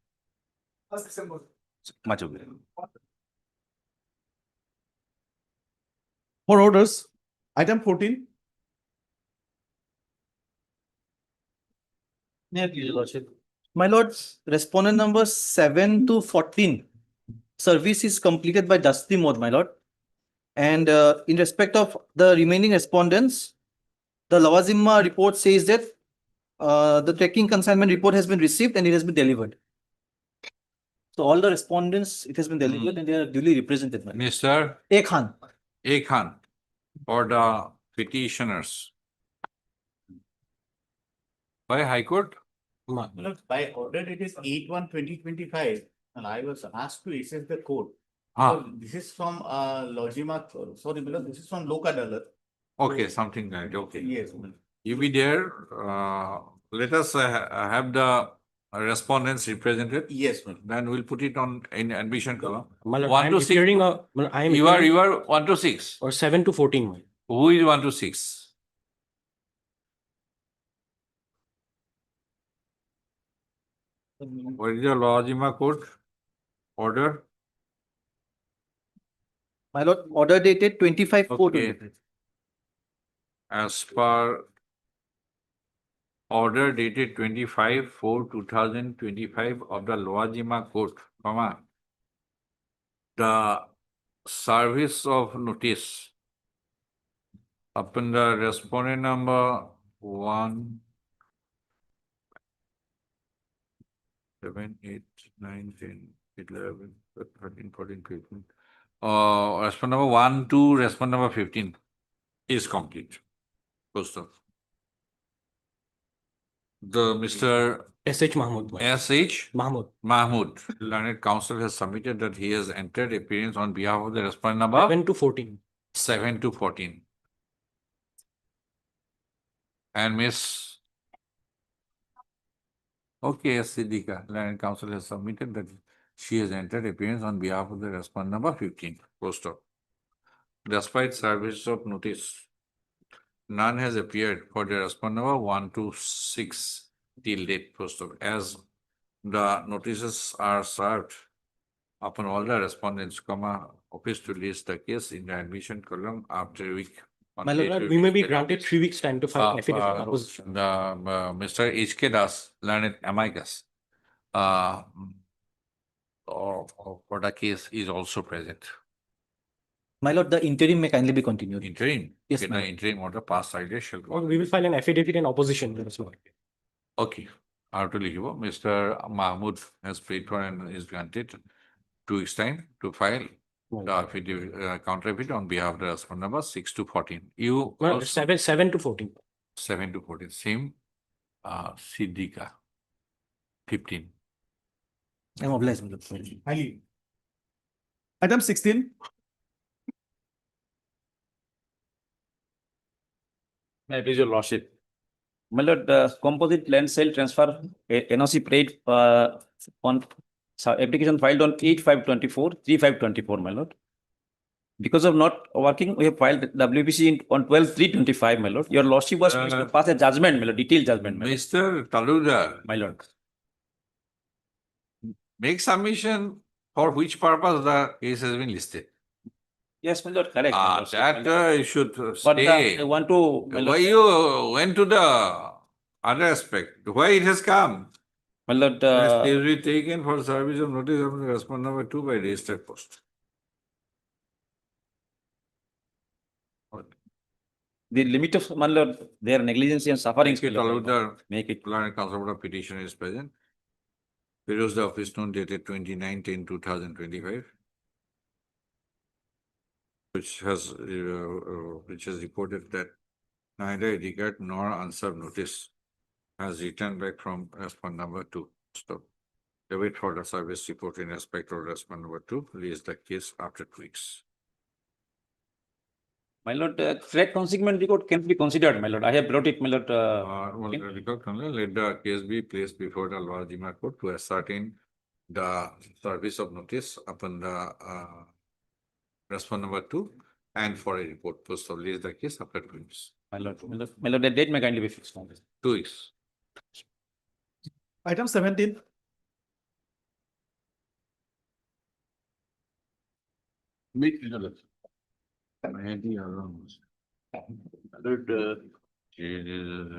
Much obliged. For orders, item 14. My lords, respondent number 7 to 14. Service is completed by Dusty Mode, my lord. And in respect of the remaining respondents, the Lawazima report says that the trekking consignment report has been received and it has been delivered. So all the respondents, it has been delivered and they are duly represented. my lord. Mr. A. Khan. A. Khan, or the petitioners. By High Court? By order, it is 8/1/2025, and I was asked to access the code. Ah. So this is from Lojima, sorry, because this is from Lok Adalat. Okay, something like that, okay. Yes. You be there, let us have the respondents represented. Yes, ma'am. Then we'll put it on in admission column. My lord, 1 I am to 6. appearing, I am You are appearing- 1 to 6. or 7 to 14. Who is 126? What is the Lawajima Court order? My lord, order dated 25/4. Okay. As per order dated 25/4/2025 of the Lawajima Court, the service of notice upon the respondent number 1, 7, 8, 9, 10, 11, 13, 14, 15. Respondent number 1 to respondent number 15 is complete. Post of. The Mr. S.H. Mahmood. S.H. Mahmood. Mahmood, learned counsel has submitted that he has entered appearance on behalf of the respondent number 7 to 14. 7 to 14. And Miss. Okay, Siddhika, learned counsel has submitted that she has entered appearance on behalf of the respondent number 15. Post of. Despite service of notice, none has appeared for the respondent number 1 to 6 till date. Post of. As the notices are served upon all the respondents, office to list the case in the admission column after a week. My lord, we may be granted 3 weeks time to file affidavit of opposition. Mr. H.K. Das, learned amicus, for the case is also present. My lord, the interim may kindly be continued. Interim? Yes, Okay, ma'am. the interim order past idea shall Or go. we will file an affidavit in opposition. Your Lordship. Okay, heartily, Mr. Mahmood has prayed for and is granted 2 weeks time to file the affidavit, counter affidavit on behalf of the respondent number 6 to 14. You Well, also 7 to 14. 7 to 14, same, Siddhika, 15. I'm obliged, my lord. Highly. Item 16. May I please your lordship? My lord, the composite land sale transfer NOC paid on application filed on 8/5/24, 3/5/24, my lord. Because of not working, we have filed WBC on 12/3/25, my lord. Your lordship was supposed to pass a judgment, my lord, detailed judgment, my lord. Mr. Taludar, My lord. make submission for which purpose the case has been listed. Yes, my lord, correct. my lordship, my That lord. you should But stay. I want to, my Why lord, you went to the other aspect? Why it has come? my lord, It will be taken for service of notice of the respondent number 2 by registered post. the limit of, my lord, their negligence and suffering. Make it Taludar, Make it. learned counsel of petition is present. Peruse the office note dated 29/10/2025. Which has reported that neither Edgard nor answer notice has returned back from respondent number 2. So they wait for the service report in respect of respondent number 2, release the case after 2 weeks. My lord, threat consignment record can be considered, my lord. I have brought it, my lord. Well, the record only, let the case be placed before the Lawajima Court to ascertain the service of notice upon the respondent number 2 and for a report post of release the case after 2 weeks. My lord, the date may kindly be fixed. 2 weeks. Item 17.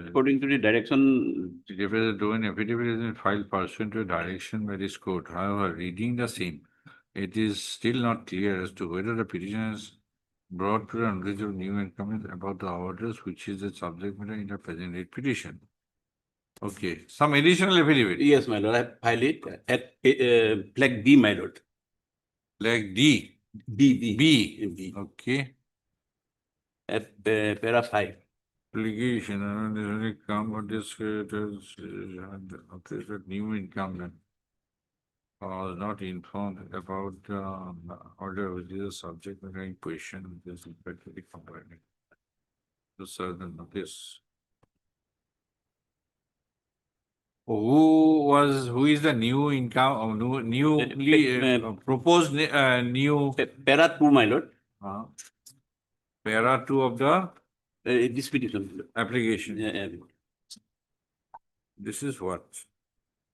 According to the direction, The affidavit doing affidavit has been filed pursuant to direction by this court. However, reading the same, it is still not clear as to whether the petition is brought to the knowledge of new incumbents about the orders which is the subject matter in the present date petition. Okay, some additional affidavit. yes, my lord, I have filed it at flag B, my lord. Like D, B. B. Okay. At para 5. Application, and this only come what this, okay, that new incumbent was not informed about order which is a subject matter in question, which is effectively compliant to serve the notice. Who is the new income, newly proposed new? Para 2, my lord. para 2 of the This petition. application. Yeah. This is what?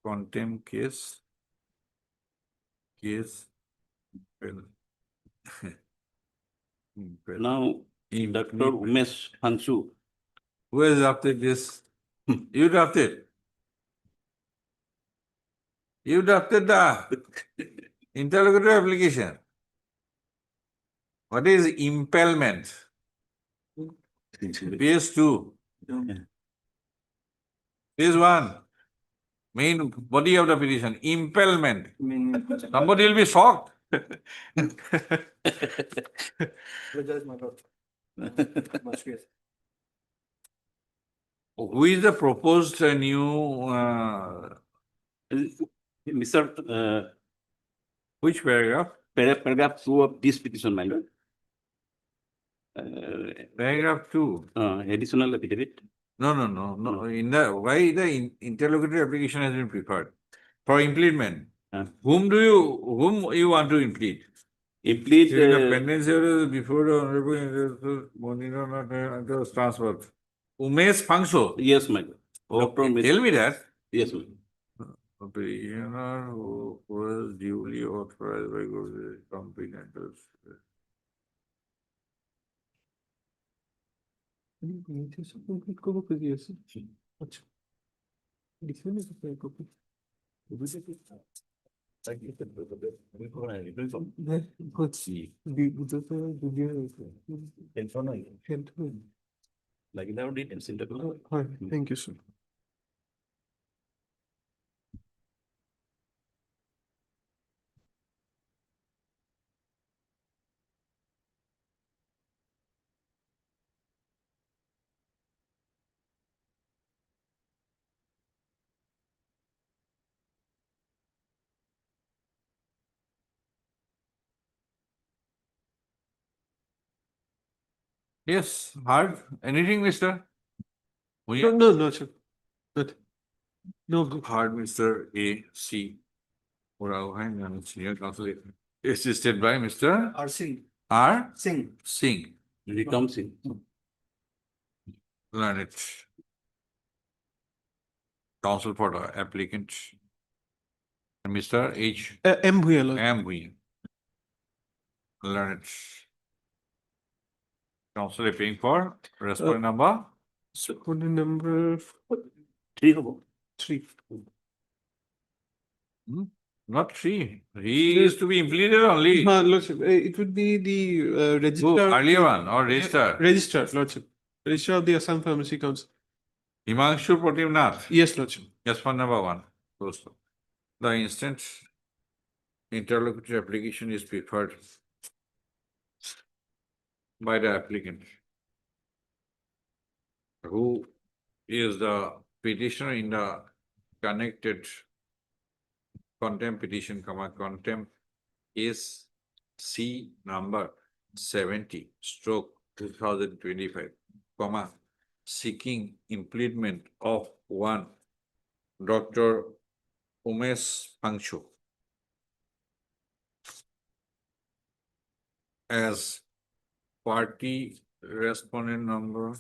Contempt case. Well. Well, Now, Dr. Umesh Panshu. who has drafted this? You drafted? You drafted the interlocutory application. What is impalement? PS2. PS1. Main body of the petition, impalement. Somebody will be shocked. Who is the proposed new, Mr. which paragraph? Paragraph 2 of this petition, my lord. Paragraph 2. Additional affidavit. No. In the, why the interlocutory application has been preferred? For implement. Whom you want to implead? Implead. During the pendency of before the honorable not transferred. Umesh Pangsho. Yes, my lord. Dr. Umesh. Tell me that. Yes, my lord. A petitioner who was duly authorized by the competent. Like now details in the. Thank you, sir. Yes, hard. Anything, mister? No, sir. Good. No, good. Hard, Mr. A.C. Oraohan, and senior counsel, assisted by Mr. R. Singh. R. Singh. Singh. Recom Singh. Learn it. Counsel for the applicant. And Mr. H. M. Bhuyal. M. Bhuyan. Learn it. Counsel appearing for respondent number? Respondent number 3. Not 3. He is to be implemented only. Lordship, it would be the register. Earlier one or register? Register, Lordship. Register of the Assam Pharmacy Council. Himanshu Pratim Nath. Yes, Lordship. Yes, for number 1. Close. The instant interlocutory application is preferred by the applicant, who is the petitioner in the connected contempt petition, contempt is C number 70/2025, seeking impleadment of 1 Dr. Umesh Pangsho as party respondent number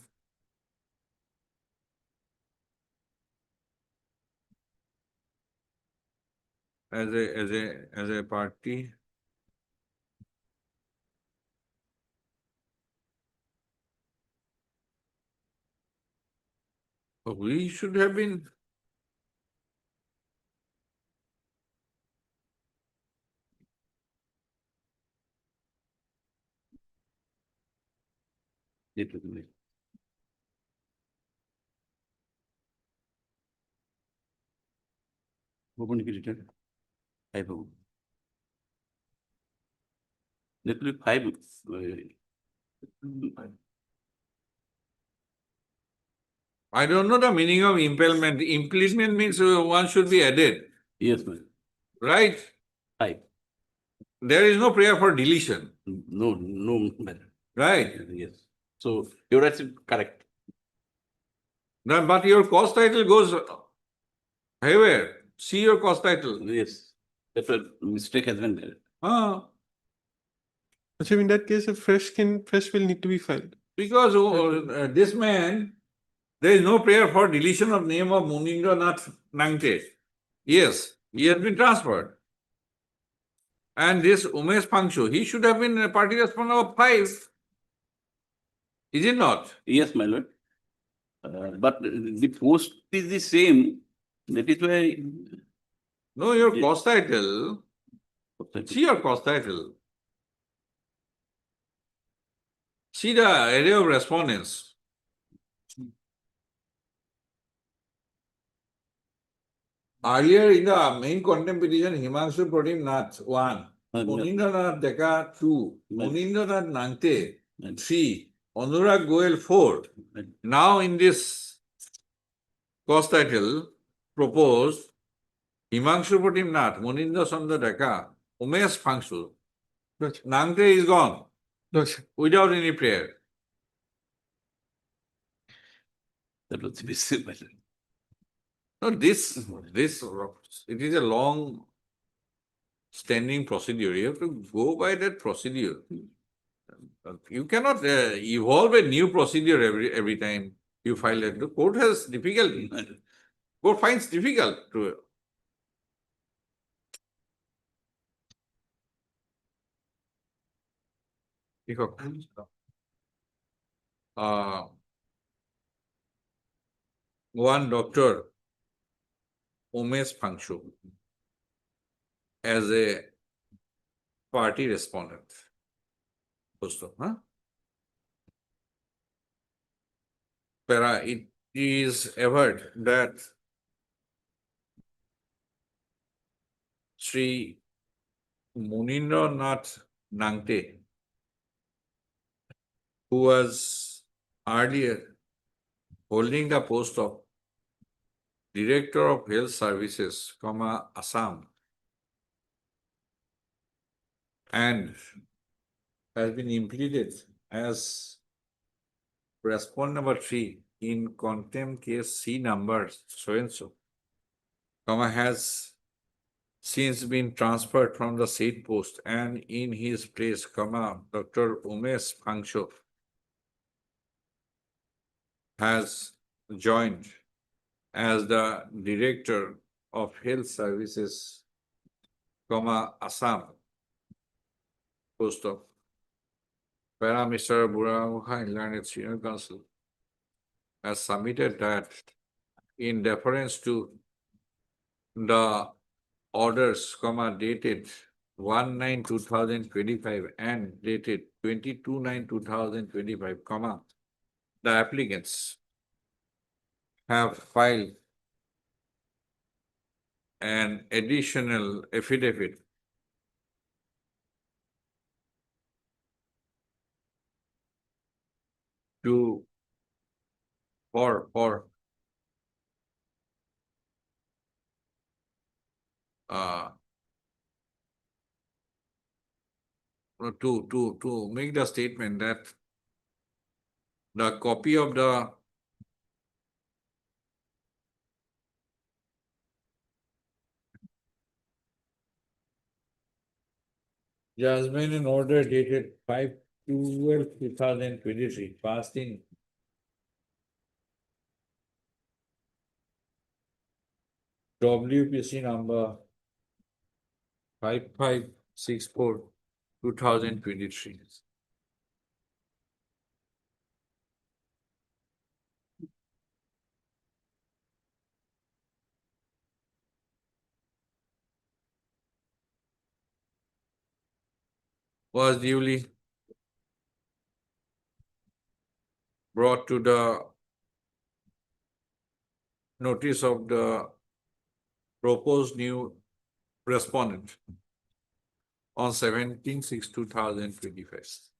as a party we should have been Open written. 5. That will be 5. I don't know the meaning of impalement. Impleadment means one should be added. Yes, ma'am. Right? 5. There is no prayer for deletion. No, ma'am. Right? Yes. So you're absolutely correct. No, but your cause title goes haywire. See your cause title. Yes. That's a mistake has been there. So in that case, a fresh will need to be filed. Because this man, there is no prayer for deletion of name of Munindra Nath Nangte. Yes, he has been transferred. And this Umesh Pangshu, he should have been a party respondent of 5. Is it not? Yes, my lord. But the post is the same. That is why. No, your cost title. See your cost title. See the array of respondents. Earlier in the main contempt petition, Himanshu Pratim Nath 1, Munindra Nath Deka 2, Munindra Nath Nangte 3, Anurag Goel 4. Now in this cost title proposed Himanshu Pratim Nath, Munindra Chandra Deka, Umesh Pangshu. Nangte is gone without any prayer. That was the simple. No, this, it is a long standing procedure. You have to go by that procedure. You cannot evolve a new procedure every time you file it. The court has difficulty. Court finds difficult to. One doctor, Umesh Pangshu, as a party respondent. It is averred that Sri Munindra Nath Nangte, who was earlier holding the post of Director of Health Services, Assam, and has been implemented as respondent number 3 in contempt case C number so and so, has since been transferred from the said post, and in his place, Dr. Umesh Pangshu has joined as the Director of Health Services, Assam, post of Mr. Buramuha Learned Senior Counsel has submitted that in deference to the orders, dated 1/9/2025 and dated 22/9/2025, the applicants have filed an additional affidavit for to make the statement that the copy of the judgment and order dated 5/12/2023 passed in WPC number 5564/2023. Was duly brought to the notice of the proposed new respondent on 17/6/2025.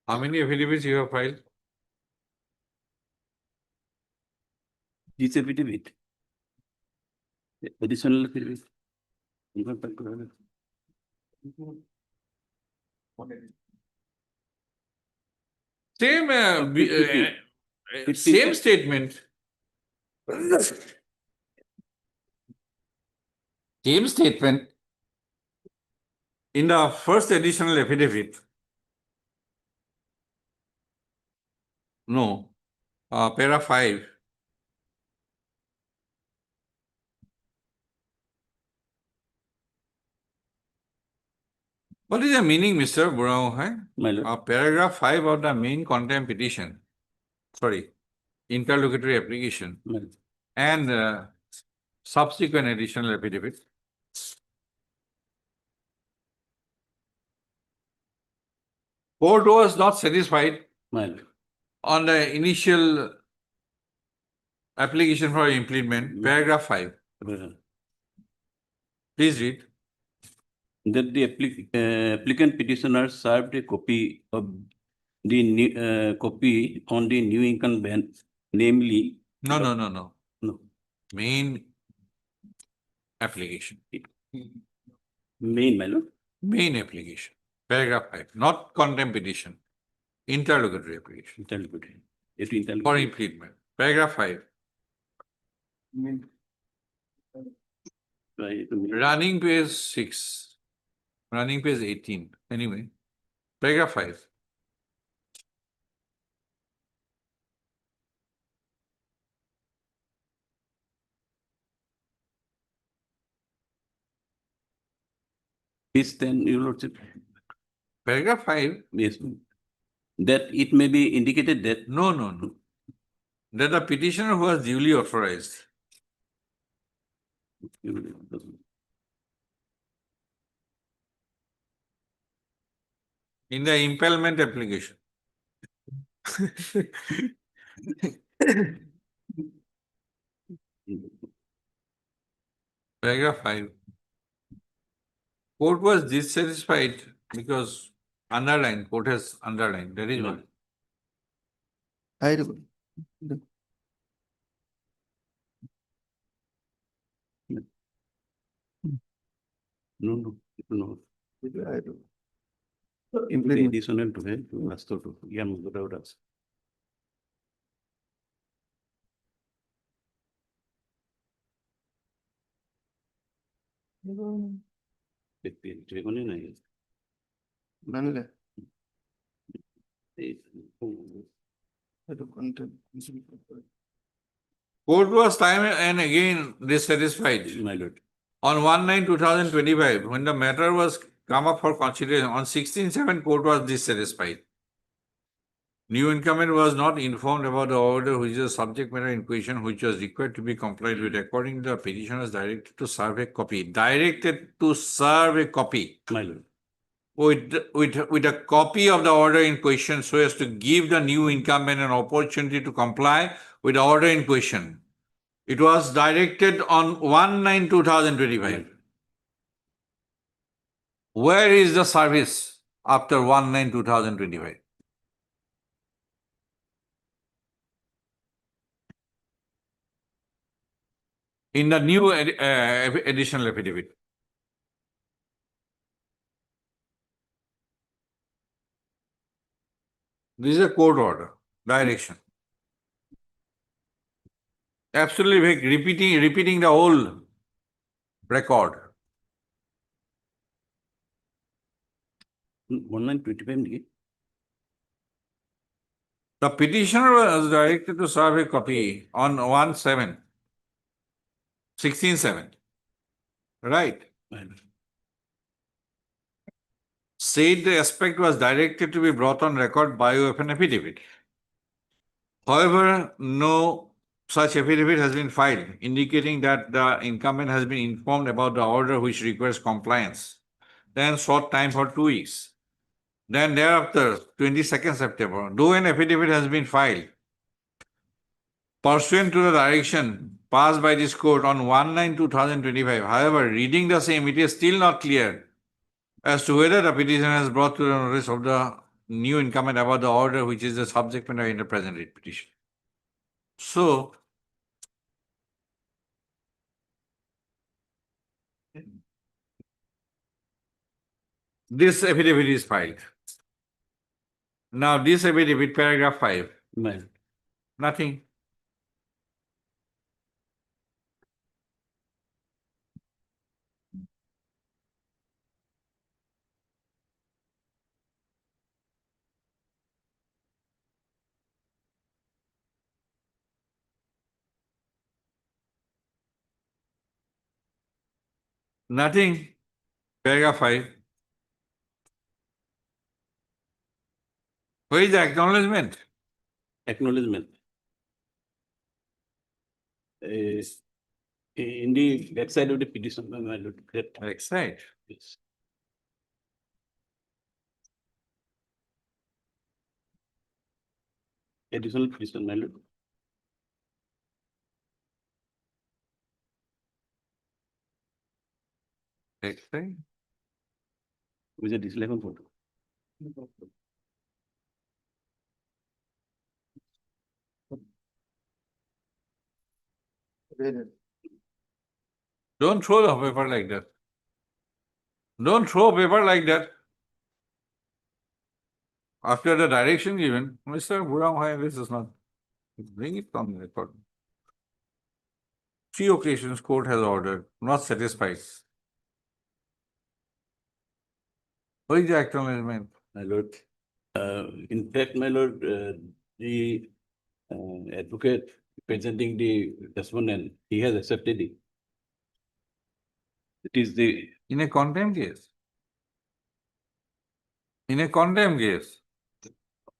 How many affidavits you have filed? This affidavit. Additional. Even back to- Same, Fifty- same statement. Same statement. In the first additional affidavit. No, para 5. What is the meaning, Mr. Burao? My lord. Paragraph 5 of the main contempt petition, sorry, interlocutory application My lord. and subsequent additional affidavit. Court was not satisfied My lord. on the initial application for implement, paragraph 5. Please read. That the applicant petitioner served a copy of the new copy on the new incumbent, namely. No. No. Main application. Main, my lord. Main application, paragraph 5, not contempt petition, interlocutory application Interlocutory. for implement, paragraph 5, running page 6, running page 18, anyway, paragraph 5. Is then, your lordship. Paragraph 5, Yes. That it may be indicated that. no, that the petitioner who was duly authorized. In the impalement application. Paragraph 5. Court was dissatisfied because underlined, court has underlined, that is why. I No. Implement. Additional to it, to us to, yeah, without us. Manle. I don't content. Court was time and again dissatisfied. My lord. On 1/9/2025, when the matter was come up for consideration, on 16/7, court was dissatisfied. New incumbent was not informed about the order which is the subject matter in question, which was required to be complied with. According to the petitioners, directed to serve a copy. Directed to serve a copy. My lord. With a copy of the order in question, so as to give the new incumbent an opportunity to comply with the order in question. It was directed on 1/9/2025. Where is the service after 1/9/2025? In the new additional affidavit. This is a court order, direction. Absolutely vague, repeating the whole record. 1925. The petitioner was directed to serve a copy on 1/7, 16/7. Right. Said the aspect was directed to be brought on record by way of an affidavit. However, no such affidavit has been filed, indicating that the incumbent has been informed about the order which requires compliance. Then sought time for 2 weeks. Then thereafter, 22nd September, though an affidavit has been filed, pursuant to the direction passed by this court on 1/9/2025. However, reading the same, it is still not clear as to whether the petitioner has brought to the notice of the new incumbent about the order which is the subject matter in the present writ petition. So, This affidavit is filed. Now, this affidavit, paragraph 5, My lord. nothing. Nothing. Paragraph 5. Where is the acknowledgement? Acknowledgement. Is in the backside of the petition, my lord. That- Backside. Yes. Additional petition, my lord. Backside. With a disclaimer photo. Don't throw the paper like that. Don't throw paper like that. After the direction given, Mr. Buram, this is not. Bring it on the record. 3 occasions court has ordered, not satisfied. Where is the acknowledgement? My lord, in fact, my lord, the advocate presenting the respondent, he has accepted it. It is the, In a contempt case. In a contempt case.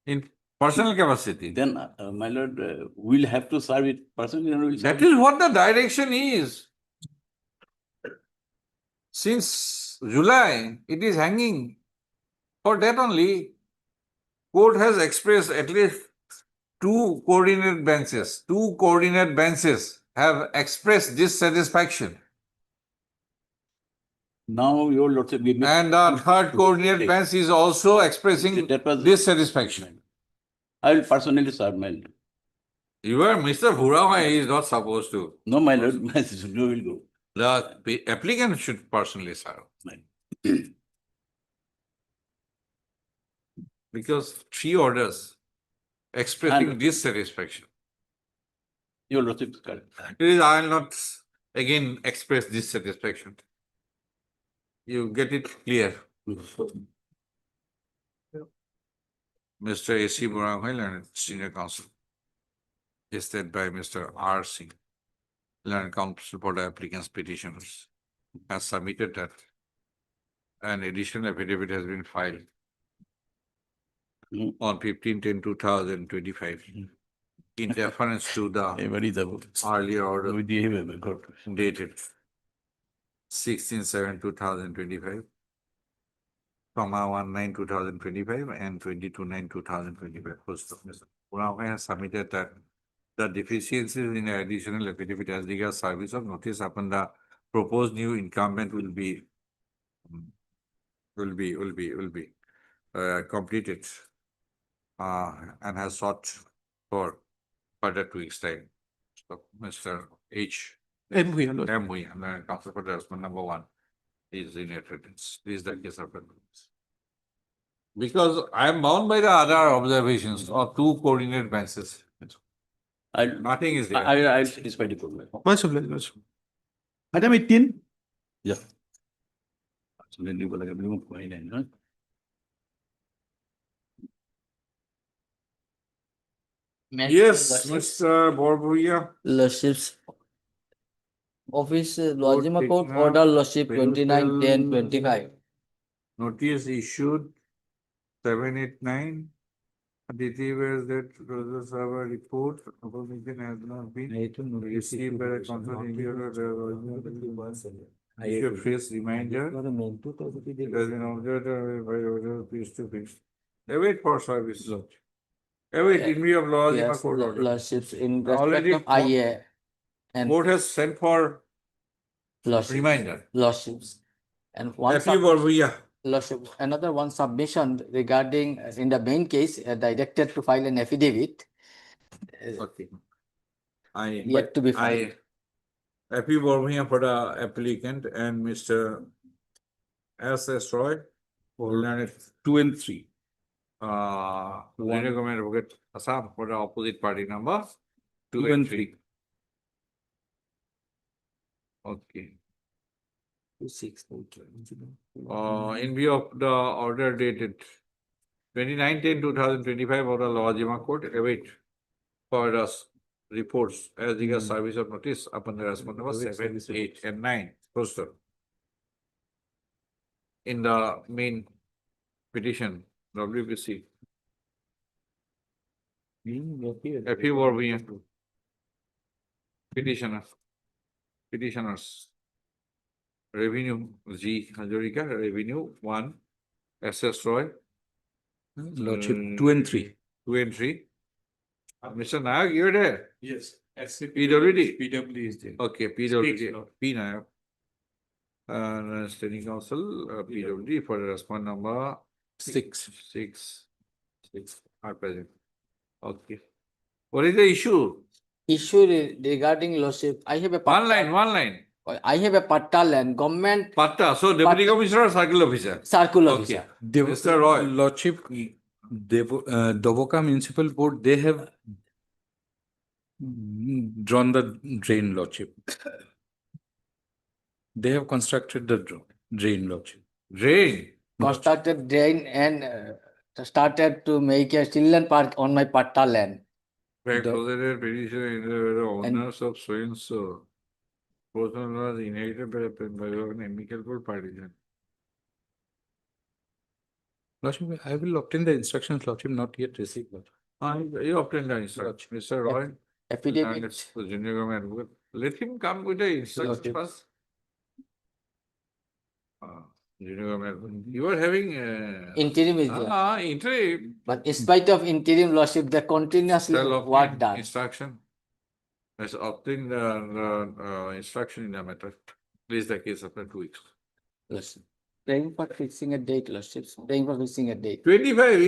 In personal capacity. then, my lord, we'll have to serve it personally. And we'll That serve is what the direction is. Since July, it is hanging. For that only, court has expressed at least 2 coordinate benches. 2 coordinate benches have expressed dissatisfaction. Now your lordship give me. And the 3rd coordinate bench is also expressing That was- dissatisfaction. I will personally serve, my lord. You are Mr. Bhurama, he is not supposed to. No, my lord, my sister will go. The applicant should personally serve. Because 3 orders expressing And- dissatisfaction. Your lordship is correct. It is, I will not again express dissatisfaction. You get it clear. Mr. A.C. Buramhoil and Senior Counsel. Listed by Mr. R. Singh, Learned Counsel for the applicant's petitioners, has submitted that an additional affidavit has been filed on 15/10/2025 in deference to the earlier order dated 16/7/2025, 19/2025 and 22/9/2025. Mr. Buramhoil has submitted that the deficiencies in the additional affidavit as regards service of notice upon the proposed new incumbent will be completed and has sought for further 2 weeks' time. So Mr. H. M. Bhuiyan, the counsel for the husband number 1 is in attendance. This is the case of attendance. Because I am bound by the other observations of 2 coordinate benches. Nothing is there. I'll satisfy the court. Item 18. Yeah. So then you go like a minimum point, no? Yes, Mr. Borbhuiya. Lordships. Office Lodging Court taken Order up, Lordship 29/10/25. Notice issued 789. Aditi, where's that Rosa Sava report? Information has not been received by the council in issue face reminder. It has been observed by order face to face. Await for service. Await in view of laws in a Yes, court order. Lordships in respect Already of IA and court has sent for Lordships. reminder. Lordships. And one F.U. Borbhuiya. Lordship, another one submission regarding in the main case directed to file an affidavit. Okay. Yet to be filed. F.U. Borbhuiya for the applicant and Mr. S.S. Roy Learned 2 and 3. Junior government advocate Assam for the opposite party number 2 and 3. Okay. In view of the order dated 29/10/2025 of the Lawajima Court, await for us reports as regards service of notice upon the response number 7, 8, and 9. Poster. In the main petition, WBC. FE or we petitioners. Revenue G. Hazarika, Revenue 1, SS Roy. Lordship 2 and 3. 2 and 3. Mr. Nayak, you're there? Yes. PWD? PWD is there. Okay, PWD, P Nayak. And Standing Council, PWD for the response number 6 are present. Okay. What is the issue? Issue regarding lordship, I have a. One line. I have a patta land, government Patta, so Deputy Commissioner or Circle Officer? circle Okay. officer. Mr. Roy. Lordship, Doboka Municipal Board, they have drawn the drain, Lordship. They have constructed the drain, Lordship. Drain? Constructed drain and started to make a children park on my patta land. Petition in the owners of so and so. Person was inherited by an amicable partition. Lordship, I will obtain the instructions, Lordship, not yet received. You obtained the instruction. Mr. Roy. Affidavit. The junior government advocate. Let him come with the instructions Lordship. first. Junior government advocate. You are having Interim is there. interim. But in spite of interim lordship, they continuously Shall work obtain done. instruction. Let's obtain the instruction in the matter. Please the case after 2 weeks. Lordship. Praying for fixing a date, lordship. Praying for fixing a date. 25.